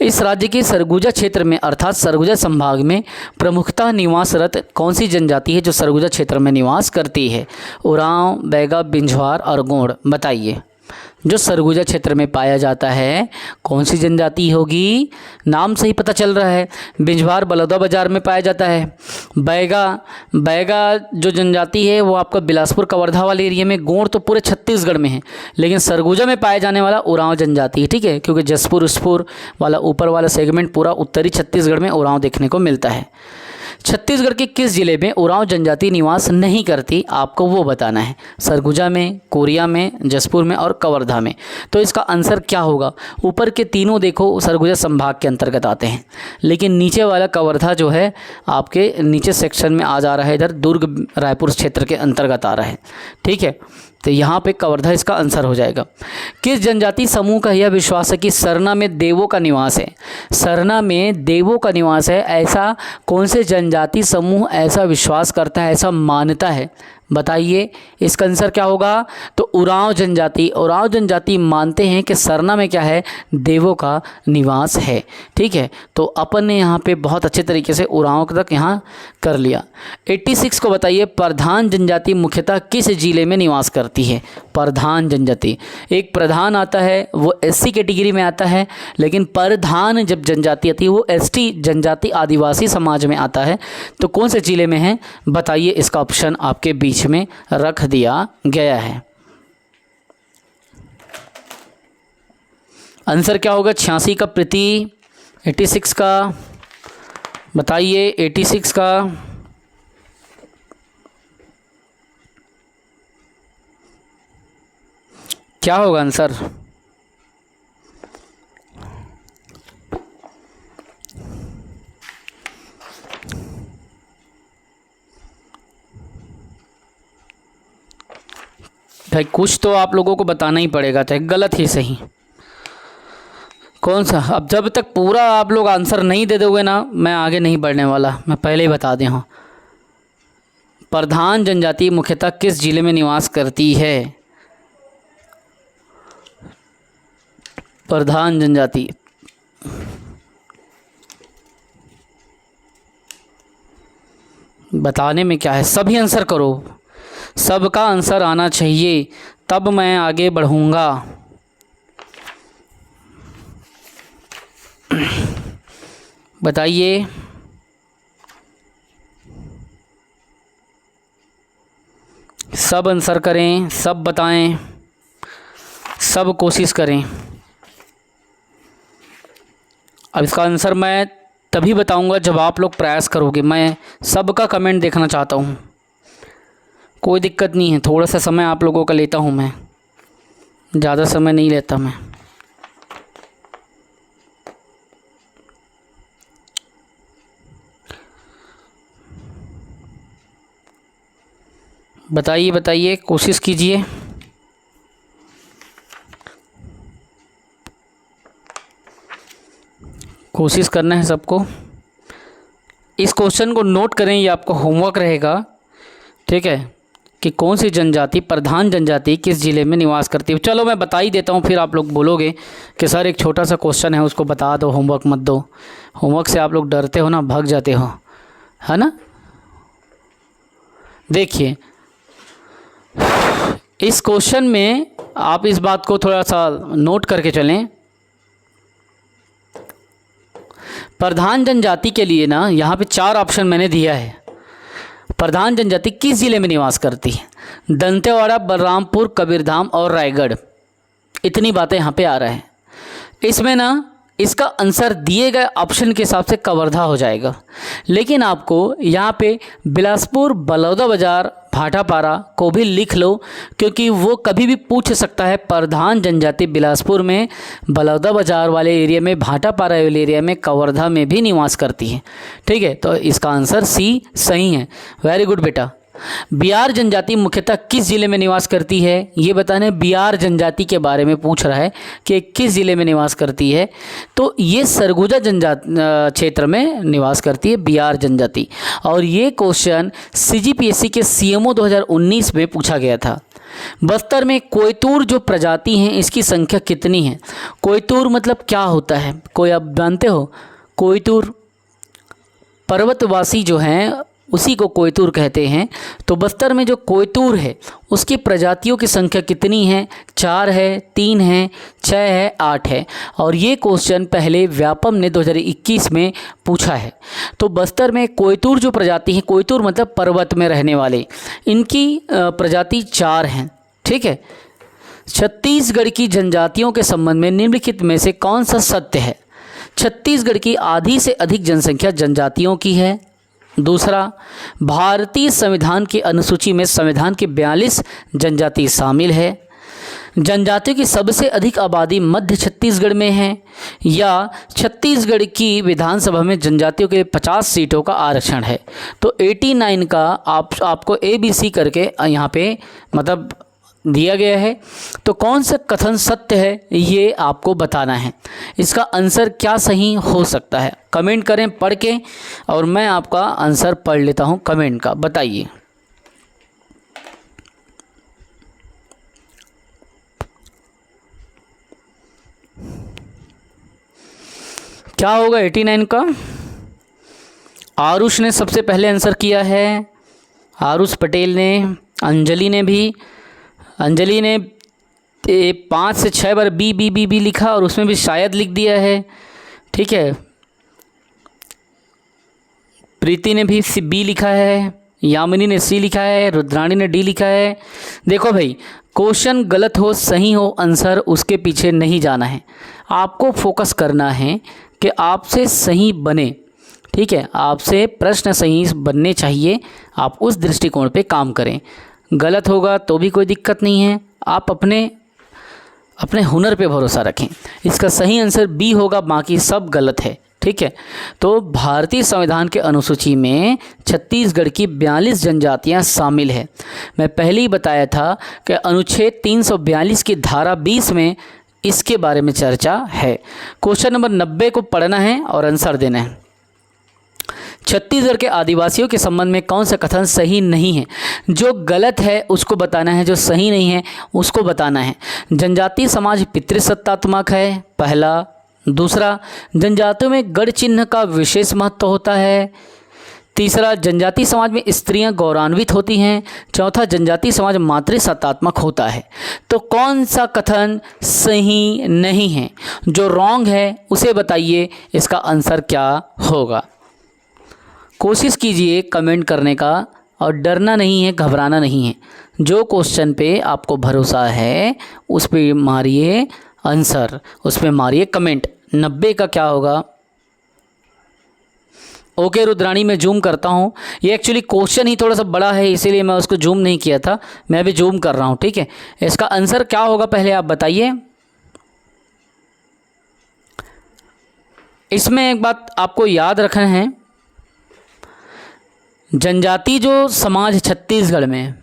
इस राज्य के सरगुजा क्षेत्र में अर्थात सरगुजा संभाग में प्रमुखतः निवासरत कौन सी जनजाति है जो सरगुजा क्षेत्र में निवास करती है? उरांव, बैगा, बिंझवार और गोंड। बताइए, जो सरगुजा क्षेत्र में पाया जाता है कौन सी जनजाति होगी? नाम से ही पता चल रहा है। बिंझवार बलौदा बाजार में पाया जाता है। बैगा जो जनजाति है वो आपका बिलासपुर कवर्धा वाले एरिया में। गोंड तो पूरे छत्तीसगढ़ में है, लेकिन सरगुजा में पाया जाने वाला उरांव जनजाति है, ठीक है, क्योंकि जसपुर उसपुर वाला ऊपर वाला सेगमेंट पूरा उत्तरी छत्तीसगढ़ में उरांव देखने को मिलता है। छत्तीसगढ़ के किस जिले में उरांव जनजाति निवास नहीं करती, आपको वो बताना है। सरगुजा में, कोरिया में, जसपुर में और कवर्धा में। तो इसका आंसर क्या होगा? ऊपर के तीनों देखो सरगुजा संभाग के अंतर्गत आते हैं, लेकिन नीचे वाला कवर्धा जो है आपके नीचे सेक्शन में आ जा रहा है, इधर दुर्ग रायपुर क्षेत्र के अंतर्गत आ रहा है, ठीक है। तो यहाँ पे कवर्धा इसका आंसर हो जाएगा। किस जनजाति समूह का यह विश्वास है कि सरना में देवों का निवास है? सरना में देवों का निवास है, ऐसा कौन से जनजाति समूह ऐसा विश्वास करता है, ऐसा मानता है? बताइए, इसका आंसर क्या होगा? तो उरांव जनजाति। उरांव जनजाति मानते हैं कि सरना में क्या है? देवों का निवास है, ठीक है। तो अपन ने यहाँ पे बहुत अच्छे तरीके से उरांव तक यहाँ कर लिया। 86 को बताइए, प्रधान जनजाति मुख्यतः किस जिले में निवास करती है? प्रधान जनजाति, एक प्रधान आता है वो SC कैटेगरी में आता है, लेकिन प्रधान जब जनजाति आती है वो ST जनजाति आदिवासी समाज में आता है। तो कौन से जिले में है? बताइए, इसका ऑप्शन आपके बीच में रख दिया गया है। आंसर क्या होगा? 86 का प्रति, 86 का बताइए, 86 का क्या होगा आंसर? भाई कुछ तो आप लोगों को बताना ही पड़ेगा, चाहे गलत ही सही। कौन सा? अब जब तक पूरा आप लोग आंसर नहीं दे दोगे ना, मैं आगे नहीं बढ़ने वाला, मैं पहले ही बता दिया हूँ। प्रधान जनजाति मुख्यतः किस जिले में निवास करती है? प्रधान जनजाति, बताने में क्या है, सभी आंसर करो, सबका आंसर आना चाहिए, तब मैं आगे बढ़ूंगा। बताइए, सब आंसर करें, सब बताएं, सब कोशिश करें। अब इसका आंसर मैं तभी बताऊंगा जब आप लोग प्रयास करोगे। मैं सबका कमेंट देखना चाहता हूँ। कोई दिक्कत नहीं है, थोड़ा सा समय आप लोगों का लेता हूँ मैं, ज़्यादा समय नहीं लेता मैं। बताइए बताइए, कोशिश कीजिए। कोशिश करना है सबको। इस क्वेश्चन को नोट करें, ये आपको होमवर्क रहेगा, ठीक है, कि कौन सी जनजाति, प्रधान जनजाति किस जिले में निवास करती है। चलो मैं बता ही देता हूँ, फिर आप लोग बोलोगे कि सर एक छोटा सा क्वेश्चन है उसको बता दो, होमवर्क मत दो। होमवर्क से आप लोग डरते हो ना, भाग जाते हो, है ना। देखिए इस क्वेश्चन में आप इस बात को थोड़ा सा नोट करके चलें। प्रधान जनजाति के लिए ना यहाँ पे 4 ऑप्शन मैंने दिया है। प्रधान जनजाति किस जिले में निवास करती है? दंतेवाड़ा, बलरामपुर, कबीरधाम और रायगढ़। इतनी बातें यहाँ पे आ रहा है। इसमें ना इसका आंसर दिए गए ऑप्शन के हिसाब से कवर्धा हो जाएगा, लेकिन आपको यहाँ पे बिलासपुर, बलौदाबाजार, भाटापारा को भी लिख लो, क्योंकि वो कभी भी पूछ सकता है प्रधान जनजाति बिलासपुर में, बलौदाबाजार वाले एरिया में, भाटापारा वाले एरिया में, कवर्धा में भी निवास करती है। ठीक है, तो इसका आंसर सी सही है। वेरी गुड बेटा। बिहार जनजाति मुख्यतः किस जिले में निवास करती है? ये बताने बिहार जनजाति के बारे में पूछ रहा है कि किस जिले में निवास करती है। तो ये सरगुजा जनजाति क्षेत्र में निवास करती है बिहार जनजाति। और ये क्वेश्चन CGPSC के CMO 2019 में पूछा गया था। बस्तर में कोयतूर जो प्रजाति हैं इसकी संख्या कितनी है? कोयतूर मतलब क्या होता है, कोई आप जानते हो? कोयतूर पर्वतवासी जो हैं उसी को कोयतूर कहते हैं। तो बस्तर में जो कोयतूर है उसकी प्रजातियों की संख्या कितनी है? 4 है, 3 है, 6 है, 8 है। और ये क्वेश्चन पहले व्यापम ने 2021 में पूछा है। तो बस्तर में कोयतूर जो प्रजाति है, कोयतूर मतलब पर्वत में रहने वाले, इनकी प्रजाति 4 हैं। ठीक है। छत्तीसगढ़ की जनजातियों के संबंध में निम्नलिखित में से कौन सा सत्य है? छत्तीसगढ़ की आधी से अधिक जनसंख्या जनजातियों की है। दूसरा, भारतीय संविधान की अनुसूची में संविधान की 42 जनजाति शामिल है। जनजातियों की सबसे अधिक आबादी मध्य छत्तीसगढ़ में है। या छत्तीसगढ़ की विधानसभा में जनजातियों के 50 सीटों का आरक्षण है। तो 89 का आपको ABC करके यहाँ पे मतलब दिया गया है। तो कौन सा कथन सत्य है ये आपको बताना है। इसका आंसर क्या सही हो सकता है? कमेंट करें पढ़ के, और मैं आपका आंसर पढ़ लेता हूं कमेंट का। बताइए। क्या होगा 89 का? आरुष ने सबसे पहले आंसर किया है, आरुष पटेल ने। अंजलि ने 5 से 6 बार बी लिखा और उसमें भी शायद लिख दिया है। ठीक है। प्रीति ने भी बी लिखा है, यामिनी ने सी लिखा है, रुद्राणी ने डी लिखा है। देखो भाई, क्वेश्चन गलत हो सही हो, आंसर उसके पीछे नहीं जाना है। आपको फोकस करना है कि आपसे सही बने। ठीक है, आपसे प्रश्न सही बनने चाहिए। आप उस दृष्टिकोण पे काम करें। गलत होगा तो भी कोई दिक्कत नहीं है, आप अपने हुनर पे भरोसा रखें। इसका सही आंसर बी होगा, बाकी सब गलत है। ठीक है। तो भारतीय संविधान के अनुसूची में छत्तीसगढ़ की 42 जनजातियां शामिल है। मैं पहले ही बताया था कि अनुच्छेद 342 की धारा 20 में इसके बारे में चर्चा है। क्वेश्चन नंबर 90 को पढ़ना है और आंसर देना है। छत्तीसगढ़ के आदिवासियों के संबंध में कौन सा कथन सही नहीं है? जो गलत है उसको बताना है, जो सही नहीं है उसको बताना है। जनजातीय समाज पितृसत्तात्मक है, पहला। दूसरा, जनजातियों में गढ़ चिन्ह का विशेष महत्व होता है। तीसरा, जनजातीय समाज में स्त्रियां गौरवान्वित होती हैं। चौथा, जनजातीय समाज मातृसत्तात्मक होता है। तो कौन सा कथन सही नहीं है? जो रॉन्ग है उसे बताइए, इसका आंसर क्या होगा? कोशिश कीजिए कमेंट करने का, और डरना नहीं है, घबराना नहीं है। जो क्वेश्चन पे आपको भरोसा है उस पे मारिए आंसर, उस पे मारिए कमेंट। 90 का क्या होगा? ओके रुद्राणी, मैं जूम करता हूँ। ये एक्चुअली क्वेश्चन ही थोड़ा सा बड़ा है, इसीलिए मैं उसको जूम नहीं किया था। मैं अभी जूम कर रहा हूँ। ठीक है, इसका आंसर क्या होगा पहले आप बताइए। इसमें एक बात आपको याद रखना है, जनजाति जो समाज छत्तीसगढ़ में,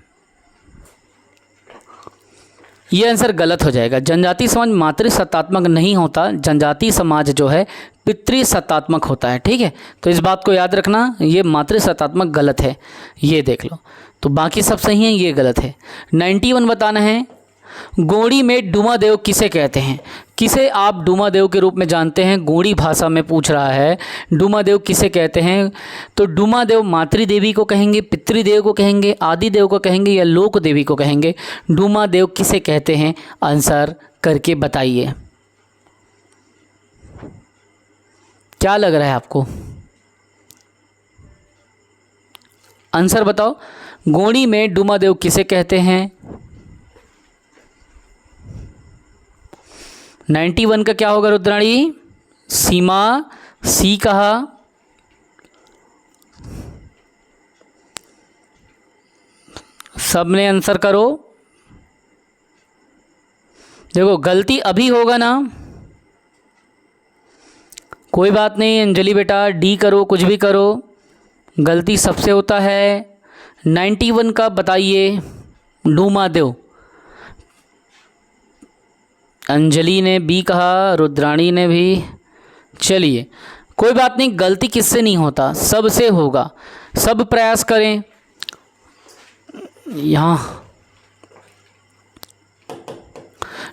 ये आंसर गलत हो जाएगा। जनजातीय समाज मातृसत्तात्मक नहीं होता, जनजातीय समाज जो है पितृसत्तात्मक होता है। ठीक है, तो इस बात को याद रखना, ये मातृसत्तात्मक गलत है, ये देख लो। तो बाकी सब सही है, ये गलत है। 91 बताना है, गोंडी में डूमादेव किसे कहते हैं? किसे आप डूमादेव के रूप में जानते हैं? गोंडी भाषा में पूछ रहा है, डूमादेव किसे कहते हैं? तो डूमादेव मातृदेवी को कहेंगे, पितृदेव को कहेंगे, आदिदेव को कहेंगे या लोक देवी को कहेंगे? डूमादेव किसे कहते हैं? आंसर करके बताइए। क्या लग रहा है आपको? आंसर बताओ। गोंडी में डूमादेव किसे कहते हैं? 91 का क्या होगा रुद्राणी? सीमा, सी कहा। सबने आंसर करो। देखो गलती अभी होगा ना, कोई बात नहीं अंजलि बेटा, डी करो, कुछ भी करो, गलती सबसे होता है। 91 का बताइए, डूमादेव। अंजलि ने बी कहा, रुद्राणी ने भी। चलिए कोई बात नहीं, गलती किससे नहीं होता, सबसे होगा, सब प्रयास करें। यहाँ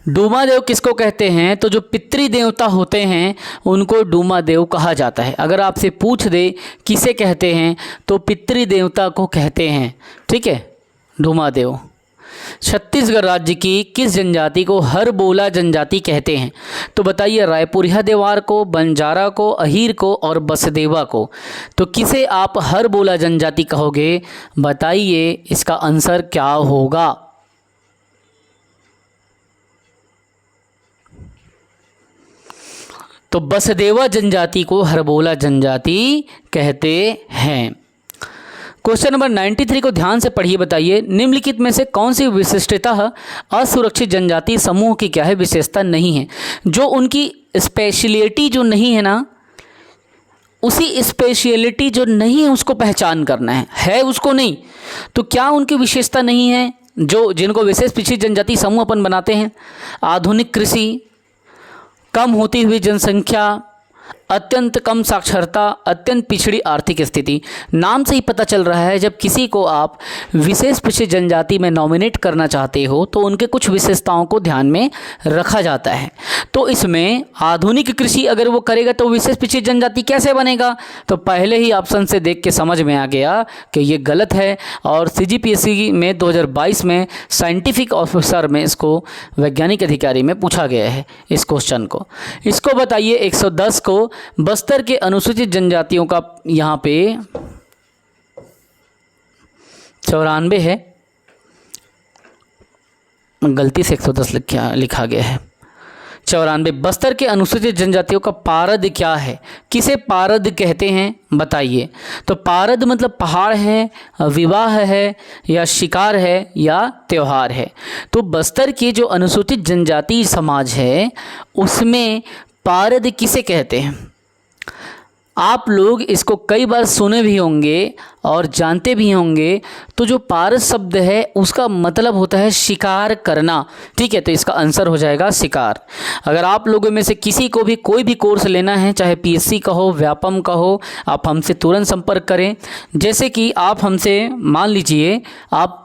डूमादेव किसको कहते हैं? तो जो पितृदेवता होते हैं उनको डूमादेव कहा जाता है। अगर आपसे पूछ दे किसे कहते हैं तो पितृदेवता को कहते हैं। ठीक है, डूमादेव। छत्तीसगढ़ राज्य की किस जनजाति को हरबोला जनजाति कहते हैं? तो बताइए, रायपुरिया देवार को, बंजारा को, अहीर को और बसदेवा को। तो किसे आप हरबोला जनजाति कहोगे? बताइए इसका आंसर क्या होगा? तो बसदेवा जनजाति को हरबोला जनजाति कहते हैं। क्वेश्चन नंबर 93 को ध्यान से पढ़िए, बताइए निम्नलिखित में से कौन सी विशिष्टता असुरक्षित जनजाति समूह की क्या है? विशेषता नहीं है, जो उनकी स्पेशलिटी जो नहीं है ना, उसी स्पेशलिटी जो नहीं है उसको पहचान करना है उसको नहीं। तो क्या उनकी विशेषता नहीं है जो जिनको विशेष पिछड़ी जनजाति समूह अपन बनाते हैं? आधुनिक कृषि, कम होती हुई जनसंख्या, अत्यंत कम साक्षरता, अत्यंत पिछड़ी आर्थिक स्थिति। नाम से ही पता चल रहा है, जब किसी को आप विशेष पिछड़ी जनजाति में नॉमिनेट करना चाहते हो तो उनके कुछ विशेषताओं को ध्यान में रखा जाता है। तो इसमें आधुनिक कृषि अगर वो करेगा तो विशेष पिछड़ी जनजाति कैसे बनेगा? तो पहले ही ऑप्शन से देख के समझ में आ गया कि ये गलत है। और CGPSC में 2022 में साइंटिफिक ऑफिसर में इसको वैज्ञानिक अधिकारी में पूछा गया है इस क्वेश्चन को। इसको बताइए 110 को बस्तर के अनुसूचित जनजातियों का यहाँ पे 94 है, गलती से 110 लिखा गया है 94। बस्तर के अनुसूचित जनजातियों का पारद क्या है? किसे पारद कहते हैं बताइए? तो पारद मतलब पहाड़ है, विवाह है, या शिकार है, या त्योहार है। तो बस्तर के जो अनुसूचित जनजाति समाज है उसमें पारद किसे कहते हैं? आप लोग इसको कई बार सुने भी होंगे और जानते भी होंगे। तो जो पारद शब्द है उसका मतलब होता है शिकार करना। ठीक है, तो इसका आंसर हो जाएगा शिकार। अगर आप लोगों में से किसी को भी कोई भी कोर्स लेना है, चाहे PSC का हो, व्यापम का हो, आप हमसे तुरंत संपर्क करें। जैसे कि आप हमसे मान लीजिए आप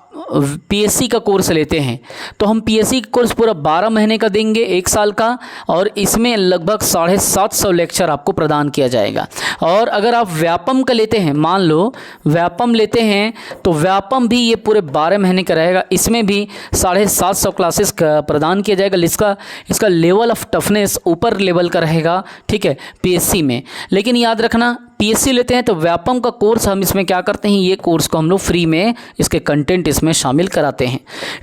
PSC का कोर्स लेते हैं तो हम PSC का कोर्स पूरा 12 महीने का देंगे, 1 साल का, और इसमें लगभग 750 लेक्चर आपको प्रदान किया जाएगा। और अगर आप व्यापम का लेते हैं, मान लो व्यापम लेते हैं, तो व्यापम भी ये पूरे 12 महीने का रहेगा, इसमें भी 750 क्लासेस प्रदान किया जाएगा। इसका लेवल ऑफ टफनेस ऊपर लेवल का रहेगा। ठीक है, PSC में। लेकिन याद रखना, PSC लेते हैं तो व्यापम का कोर्स हम इसमें क्या करते हैं, ये कोर्स को हम लोग फ्री में इसके कंटेंट इसमें शामिल कराते हैं।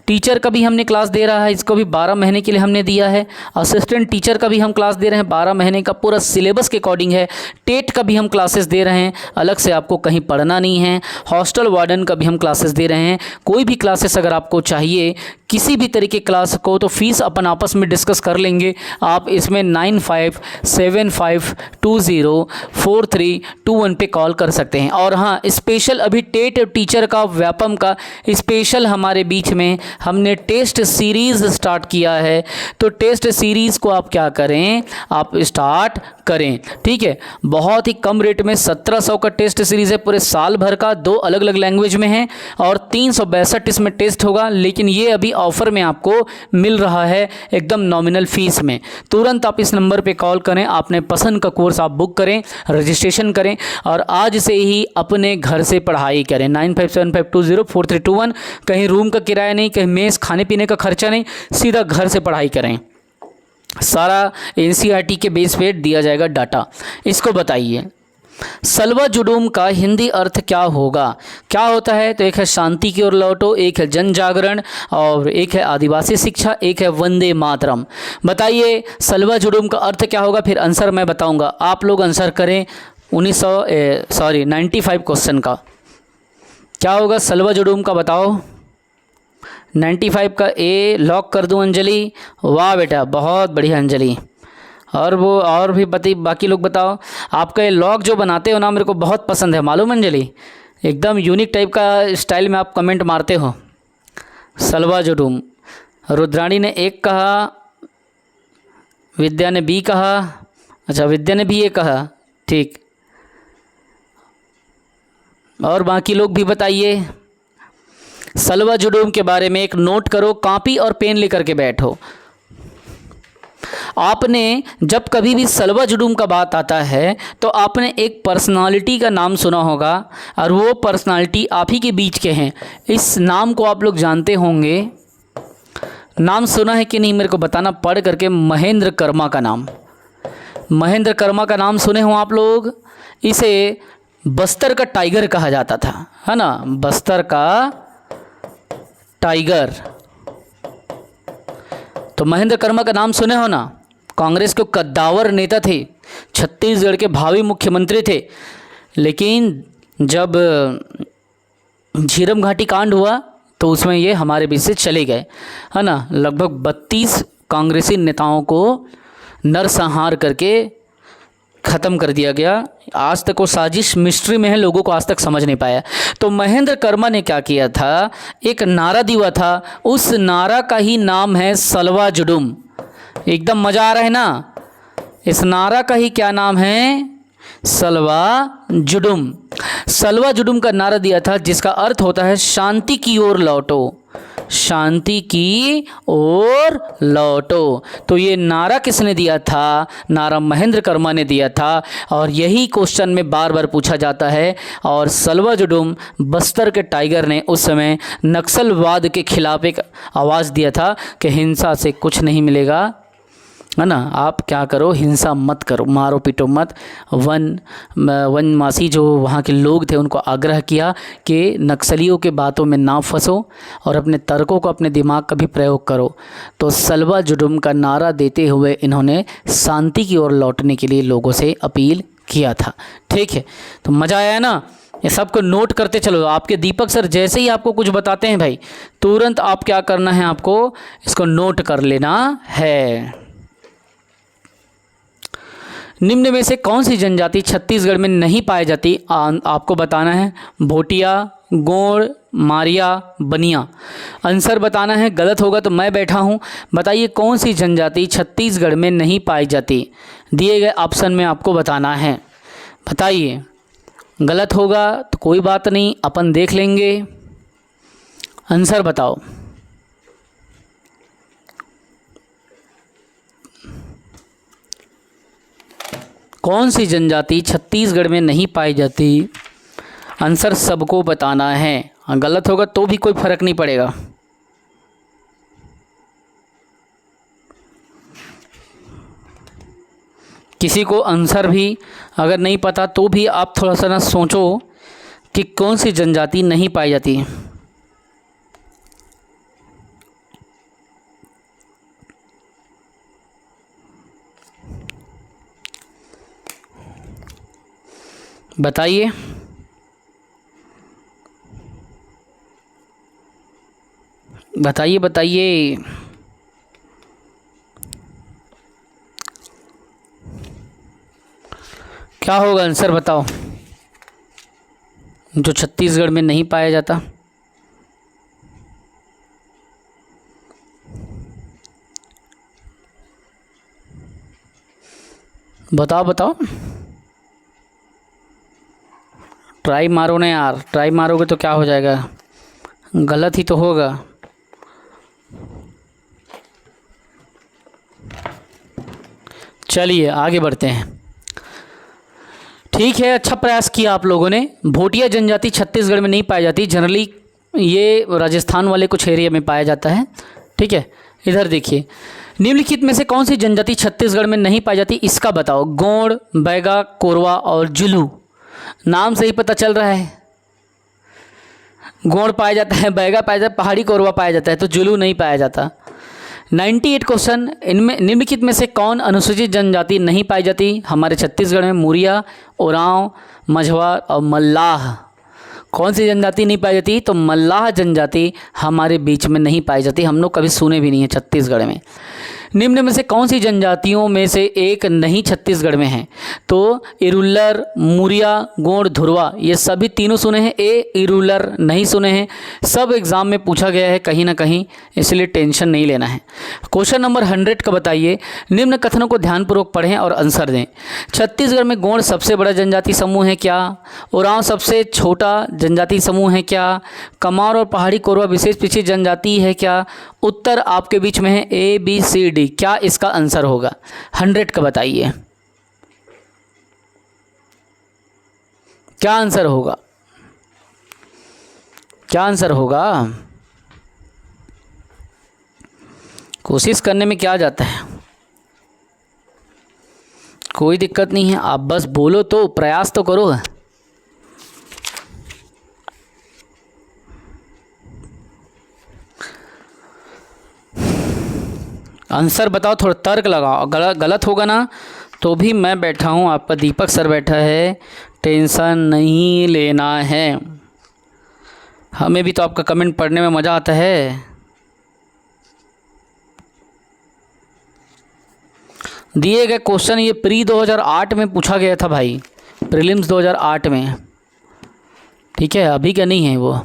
टीचर का भी हमने क्लास दे रहा है, इसको भी 12 महीने के लिए हमने दिया है। असिस्टेंट टीचर का भी हम क्लास दे रहे हैं 12 महीने का, पूरा सिलेबस के अकॉर्डिंग है। टेट का भी हम क्लासेस दे रहे हैं, अलग से आपको कहीं पढ़ना नहीं है। हॉस्टल वार्डन का भी हम क्लासेस दे रहे हैं। कोई भी क्लासेस अगर आपको चाहिए किसी भी तरीके क्लास को, तो फीस अपन आपस में डिस्कस कर लेंगे। आप इसमें 9575204321 पे कॉल कर सकते हैं। और हाँ, स्पेशल अभी टेट टीचर का व्यापम का स्पेशल हमारे बीच में हमने टेस्ट सीरीज़ स्टार्ट किया है। तो टेस्ट सीरीज़ को आप क्या करें, आप स्टार्ट करें, ठीक है। बहुत ही कम रेट में 1700 का टेस्ट सीरीज़ है, पूरे साल भर का, 2 अलग अलग लैंग्वेज में है और 362 इसमें टेस्ट होगा। लेकिन ये अभी ऑफर में आपको मिल रहा है एकदम नॉमिनल फीस में। तुरंत आप इस नंबर पे कॉल करें, आपने पसंद का कोर्स आप बुक करें, रजिस्ट्रेशन करें और आज से ही अपने घर से पढ़ाई करें। 9575204321। कहीं रूम का किराया नहीं, कहीं मेस खाने पीने का खर्चा नहीं, सीधा घर से पढ़ाई करें। सारा एनसीईआरटी के बेस पे दिया जाएगा डाटा। इसको बताइए, सलवा जुडूम का हिंदी अर्थ क्या होगा? क्या होता है? तो एक है शांति की ओर लौटो, एक है जन जागरण और एक है आदिवासी शिक्षा, एक है वंदे मातरम। बताइए सलवा जुडूम का अर्थ क्या होगा, फिर आंसर मैं बताऊंगा, आप लोग आंसर करें। 95 क्वेश्चन का क्या होगा सलवा जुडूम का, बताओ। 95 का ए लॉक कर दूं अंजलि? वाह बेटा, बहुत बढ़िया अंजलि। और वो और भी बाकी लोग बताओ। आपका ये लॉक जो बनाते हो ना, मेरे को बहुत पसंद है, मालूम अंजलि, एकदम यूनिक टाइप का स्टाइल में आप कमेंट मारते हो। सलवा जुडूम, रुद्राणी ने 1 कहा, विद्या ने बी कहा, अच्छा विद्या ने भी ये कहा, ठीक। और बाकी लोग भी बताइए। सलवा जुडूम के बारे में एक नोट करो, कॉपी और पेन लेकर के बैठो। आपने जब कभी भी सलवा जुडूम का बात आता है तो आपने एक पर्सनालिटी का नाम सुना होगा और वो पर्सनालिटी आप ही के बीच के हैं। इस नाम को आप लोग जानते होंगे, नाम सुना है कि नहीं मेरे को बताना पढ़ करके। महेंद्र कर्मा का नाम, महेंद्र कर्मा का नाम सुने हो आप लोग? इसे बस्तर का टाइगर कहा जाता था, है ना, बस्तर का टाइगर। तो महेंद्र कर्मा का नाम सुने हो ना? कांग्रेस के कद्दावर नेता थे, छत्तीसगढ़ के भावी मुख्यमंत्री थे। लेकिन जब झीरम घाटी कांड हुआ तो उसमें ये हमारे बीच से चले गए, है ना। लगभग 32 कांग्रेसी नेताओं को नरसंहार करके ख़त्म कर दिया गया। आज तक वो साजिश मिस्ट्री में है, लोगों को आज तक समझ नहीं पाया। तो महेंद्र कर्मा ने क्या किया था, एक नारा दिया था, उस नारा का ही नाम है सलवा जुडूम। एकदम मज़ा आ रहा है ना? इस नारा का ही क्या नाम है? सलवा जुडूम। सलवा जुडूम का नारा दिया था जिसका अर्थ होता है शांति की ओर लौटो, शांति की ओर लौटो। तो ये नारा किसने दिया था? नारा महेंद्र कर्मा ने दिया था। और यही क्वेश्चन में बार बार पूछा जाता है। और सलवा जुडूम बस्तर के टाइगर ने उस समय नक्सलवाद के खिलाफ एक आवाज़ दिया था कि हिंसा से कुछ नहीं मिलेगा, है ना। आप क्या करो, हिंसा मत करो, मारो पीटो मत। वनवासी जो वहाँ के लोग थे उनको आग्रह किया कि नक्सलियों के बातों में ना फंसो और अपने तर्कों को, अपने दिमाग का भी प्रयोग करो। तो सलवा जुडूम का नारा देते हुए इन्होंने शांति की ओर लौटने के लिए लोगों से अपील किया था। ठीक है, तो मज़ा आया ना? ये सबको नोट करते चलो। आपके दीपक सर जैसे ही आपको कुछ बताते हैं भाई, तुरंत आप क्या करना है, आपको इसको नोट कर लेना है। निम्न में से कौन सी जनजाति छत्तीसगढ़ में नहीं पाई जाती? आपको बताना है। भोटिया, गोंड, मारिया, बनिया। आंसर बताना है, गलत होगा तो मैं बैठा हूँ। बताइए कौन सी जनजाति छत्तीसगढ़ में नहीं पाई जाती? दिए गए ऑप्शन में आपको बताना है। बताइए, गलत होगा तो कोई बात नहीं, अपन देख लेंगे। आंसर बताओ। कौन सी जनजाति छत्तीसगढ़ में नहीं पाई जाती? आंसर सबको बताना है। गलत होगा तो भी कोई फर्क नहीं पड़ेगा। किसी को आंसर भी अगर नहीं पता तो भी आप थोड़ा सा ना सोचो कि कौन सी जनजाति नहीं पाई जाती। बताइए। बताइए बताइए। क्या होगा आंसर बताओ, जो छत्तीसगढ़ में नहीं पाया जाता। बताओ बताओ, ट्राई मारो ना यार, ट्राई मारोगे तो क्या हो जाएगा, गलत ही तो होगा। चलिए आगे बढ़ते हैं। ठीक है, अच्छा प्रयास किया आप लोगों ने। भोटिया जनजाति छत्तीसगढ़ में नहीं पाई जाती, जनरली ये राजस्थान वाले कुछ एरिया में पाया जाता है। ठीक है, इधर देखिए, निम्नलिखित में से कौन सी जनजाति छत्तीसगढ़ में नहीं पाई जाती, इसका बताओ। गोंड, बैगा, कोरवा और जुलू। नाम से ही पता चल रहा है, गोंड पाया जाता है, बैगा पाया जाता है, पहाड़ी कोरवा पाया जाता है, तो जुलू नहीं पाया जाता। 98 क्वेश्चन, इनमें निम्नलिखित में से कौन अनुसूचित जनजाति नहीं पाई जाती हमारे छत्तीसगढ़ में। मुरिया, ओरांव, मझवा और मल्लाह। कौन सी जनजाति नहीं पाई जाती, तो मल्लाह जनजाति हमारे बीच में नहीं पाई जाती, हम लोग कभी सुने भी नहीं है छत्तीसगढ़ में। निम्न में से कौन सी जनजातियों में से एक नहीं छत्तीसगढ़ में है, तो इरुलर, मुरिया, गोंड, धुरवा, ये सभी तीनों सुने हैं, इरुलर नहीं सुने हैं। सब एग्जाम में पूछा गया है कहीं ना कहीं, इसलिए टेंशन नहीं लेना है। क्वेश्चन नंबर 100 का बताइए। निम्न कथनों को ध्यानपूर्वक पढ़ें और आंसर दें। छत्तीसगढ़ में गोंड सबसे बड़ा जनजाति समूह है क्या, ओरांव सबसे छोटा जनजाति समूह है क्या, कमार और पहाड़ी कोरवा विशेष पिछड़ी जनजाति है क्या। उत्तर आपके बीच में है ABCD। क्या इसका आंसर होगा 100 का बताइए, क्या आंसर होगा, क्या आंसर होगा। कोशिश करने में क्या जाता है, कोई दिक्कत नहीं है, आप बस बोलो तो, प्रयास तो करो। आंसर बताओ, थोड़ा तर्क लगाओ, गलत होगा ना तो भी मैं बैठा हूँ, आपका दीपक सर बैठा है, टेंशन नहीं लेना है। हमें भी तो आपका कमेंट पढ़ने में मज़ा आता है। दिए गए क्वेश्चन ये प्री 2008 में पूछा गया था भाई, प्रीलिम्स 2008 में। ठीक है, अभी का नहीं है वो।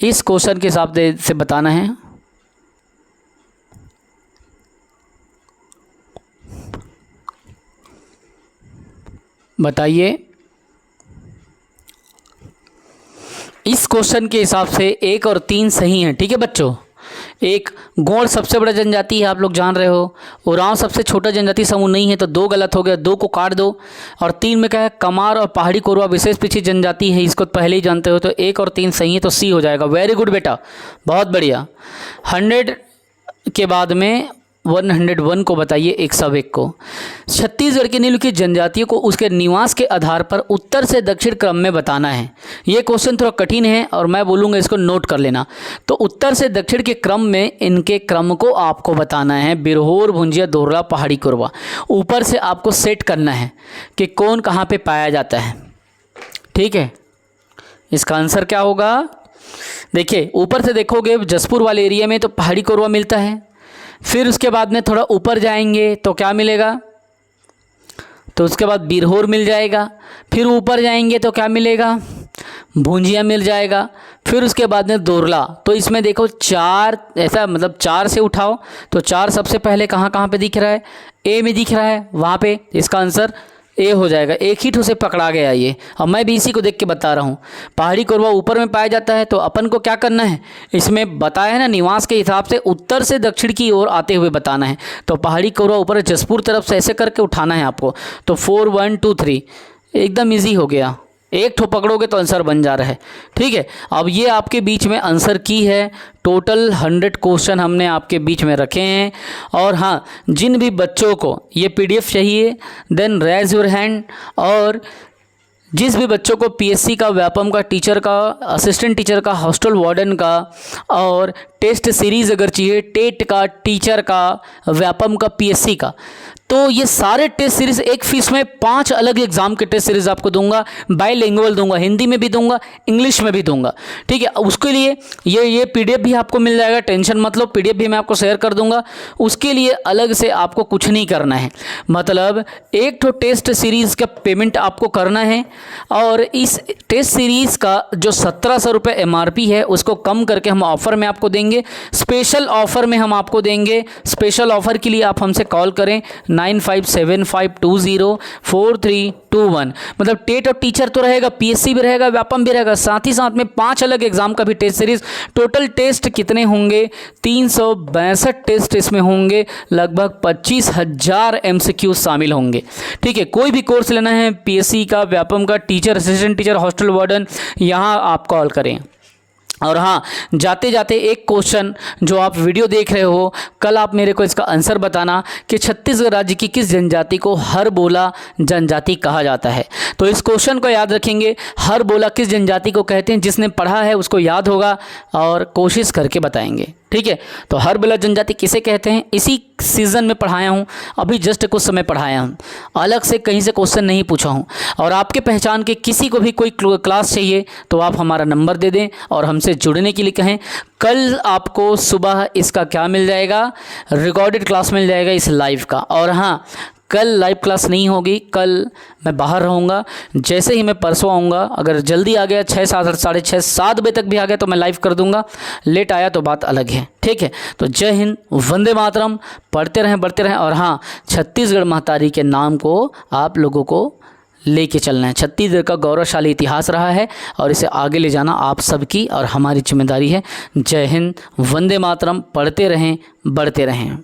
इस क्वेश्चन के हिसाब से बताना है। बताइए, इस क्वेश्चन के हिसाब से 1 और 3 सही हैं। ठीक है बच्चों, एक गोंड सबसे बड़ा जनजाति है, आप लोग जान रहे हो। ओरांव सबसे छोटा जनजाति समूह नहीं है, तो 2 गलत हो गया, 2 को काट दो। और 3 में क्या है, कमार और पहाड़ी कोरवा विशेष पिछड़ी जनजाति है, इसको पहले ही जानते हो, तो 1 और 3 सही है, तो C हो जाएगा। वेरी गुड बेटा, बहुत बढ़िया। 100 के बाद में 101 को बताइए, 101 को। छत्तीसगढ़ की निम्नलिखित जनजातियों को उसके निवास के आधार पर उत्तर से दक्षिण क्रम में बताना है। ये क्वेश्चन थोड़ा कठिन है और मैं बोलूँगा इसको नोट कर लेना। तो उत्तर से दक्षिण के क्रम में इनके क्रम को आपको बताना है। बिरहोर, भुंजिया, दोहरा, पहाड़ी कोरवा, ऊपर से आपको सेट करना है कि कौन कहाँ पर पाया जाता है। ठीक है, इसका आंसर क्या होगा, देखिए ऊपर से देखोगे जसपुर वाले एरिया में तो पहाड़ी कोरवा मिलता है, फिर उसके बाद में थोड़ा ऊपर जाएंगे तो क्या मिलेगा, तो उसके बाद बिरहोर मिल जाएगा, फिर ऊपर जाएंगे तो क्या मिलेगा, भुंजिया मिल जाएगा, फिर उसके बाद में दोरला। तो इसमें देखो 4, ऐसा मतलब 4 से उठाओ तो 4 सबसे पहले कहाँ कहाँ पे दिख रहा है, A में दिख रहा है, वहाँ पे इसका आंसर A हो जाएगा। एक ही ठो से पकड़ा गया ये, और मैं भी इसी को देख के बता रहा हूँ। पहाड़ी कोरवा ऊपर में पाया जाता है, तो अपन को क्या करना है, इसमें बताया है ना निवास के हिसाब से उत्तर से दक्षिण की ओर आते हुए बताना है। तो पहाड़ी कोरवा ऊपर जसपुर तरफ से ऐसे करके उठाना है आपको। तो 4 1 2 3 एकदम ईजी हो गया, एक ठो पकड़ोगे तो आंसर बन जा रहा है। ठीक है, अब ये आपके बीच में आंसर की है। टोटल 100 क्वेश्चन हमने आपके बीच में रखे हैं। और हाँ, जिन भी बच्चों को ये PDF चाहिए देन रेज योर हैंड, और जिस भी बच्चों को PSC का, व्यापम का, टीचर का, असिस्टेंट टीचर का, हॉस्टल वार्डन का और टेस्ट सीरीज़ अगर चाहिए, टेट का, टीचर का, व्यापम का, पीएससी का, तो ये सारे टेस्ट सीरीज़ एक फीस में 5 अलग एग्जाम के टेस्ट सीरीज़ आपको दूंगा, बाईलिंगुअल दूंगा, हिंदी में भी दूंगा, इंग्लिश में भी दूंगा। ठीक है, उसके लिए ये पीडीएफ भी आपको मिल जाएगा, टेंशन मत लो, पीडीएफ भी मैं आपको शेयर कर दूंगा। उसके लिए अलग से आपको कुछ नहीं करना है, मतलब एक तो टेस्ट सीरीज़ का पेमेंट आपको करना है, और इस टेस्ट सीरीज़ का जो 1700 रुपये MRP है उसको कम करके हम ऑफ़र में आपको देंगे, स्पेशल ऑफ़र में हम आपको देंगे। स्पेशल ऑफ़र के लिए आप हमसे कॉल करें 9575204321। मतलब टेट और टीचर तो रहेगा, पीएससी भी रहेगा, व्यापम भी रहेगा, साथ ही साथ में 5 अलग एग्जाम का भी टेस्ट सीरीज। टोटल टेस्ट कितने होंगे? 362 टेस्ट इसमें होंगे, लगभग 25,000 MCQ शामिल होंगे। ठीक है, कोई भी कोर्स लेना है पीएससी का, व्यापम का, teacher, assistant teacher, hostel warden, यहाँ आप कॉल करें। और हाँ, जाते जाते एक क्वेश्चन जो आप वीडियो देख रहे हो, कल आप मेरे को इसका आंसर बताना कि छत्तीसगढ़ राज्य की किस जनजाति को हर बोला जनजाति कहा जाता है। तो इस क्वेश्चन को याद रखेंगे, हर बोला किस जनजाति को कहते हैं। जिसने पढ़ा है उसको याद होगा और कोशिश करके बताएंगे। ठीक है, तो हर बोला जनजाति किसे कहते हैं, इसी सीज़न में पढ़ाया हूँ, अभी जस्ट कुछ समय पढ़ाया हूँ, अलग से कहीं से क्वेश्चन नहीं पूछा हूँ। और आपके पहचान के किसी को भी कोई क्लास चाहिए तो आप हमारा नंबर दे दें और हमसे जुड़ने के लिए कहें। कल आपको सुबह इसका क्या मिल जाएगा, रिकॉर्डेड क्लास मिल जाएगा इस लाइव का। और हाँ, कल लाइव क्लास नहीं होगी, कल मैं बाहर रहूँगा। जैसे ही मैं परसों आऊँगा, अगर जल्दी आ गया 6, 7, 6:30, 7 बजे तक भी आ गया तो मैं लाइव कर दूँगा, लेट आया तो बात अलग है। ठीक है, तो जय हिंद, वंदे मातरम, पढ़ते रहें, बढ़ते रहें। और हाँ, छत्तीसगढ़ महतारी के नाम को आप लोगों को लेके चलना है। छत्तीसगढ़ का गौरवशाली इतिहास रहा है और इसे आगे ले जाना आप सबकी और हमारी जिम्मेदारी है। जय हिंद, वंदे मातरम, पढ़ते रहें, बढ़ते रहें।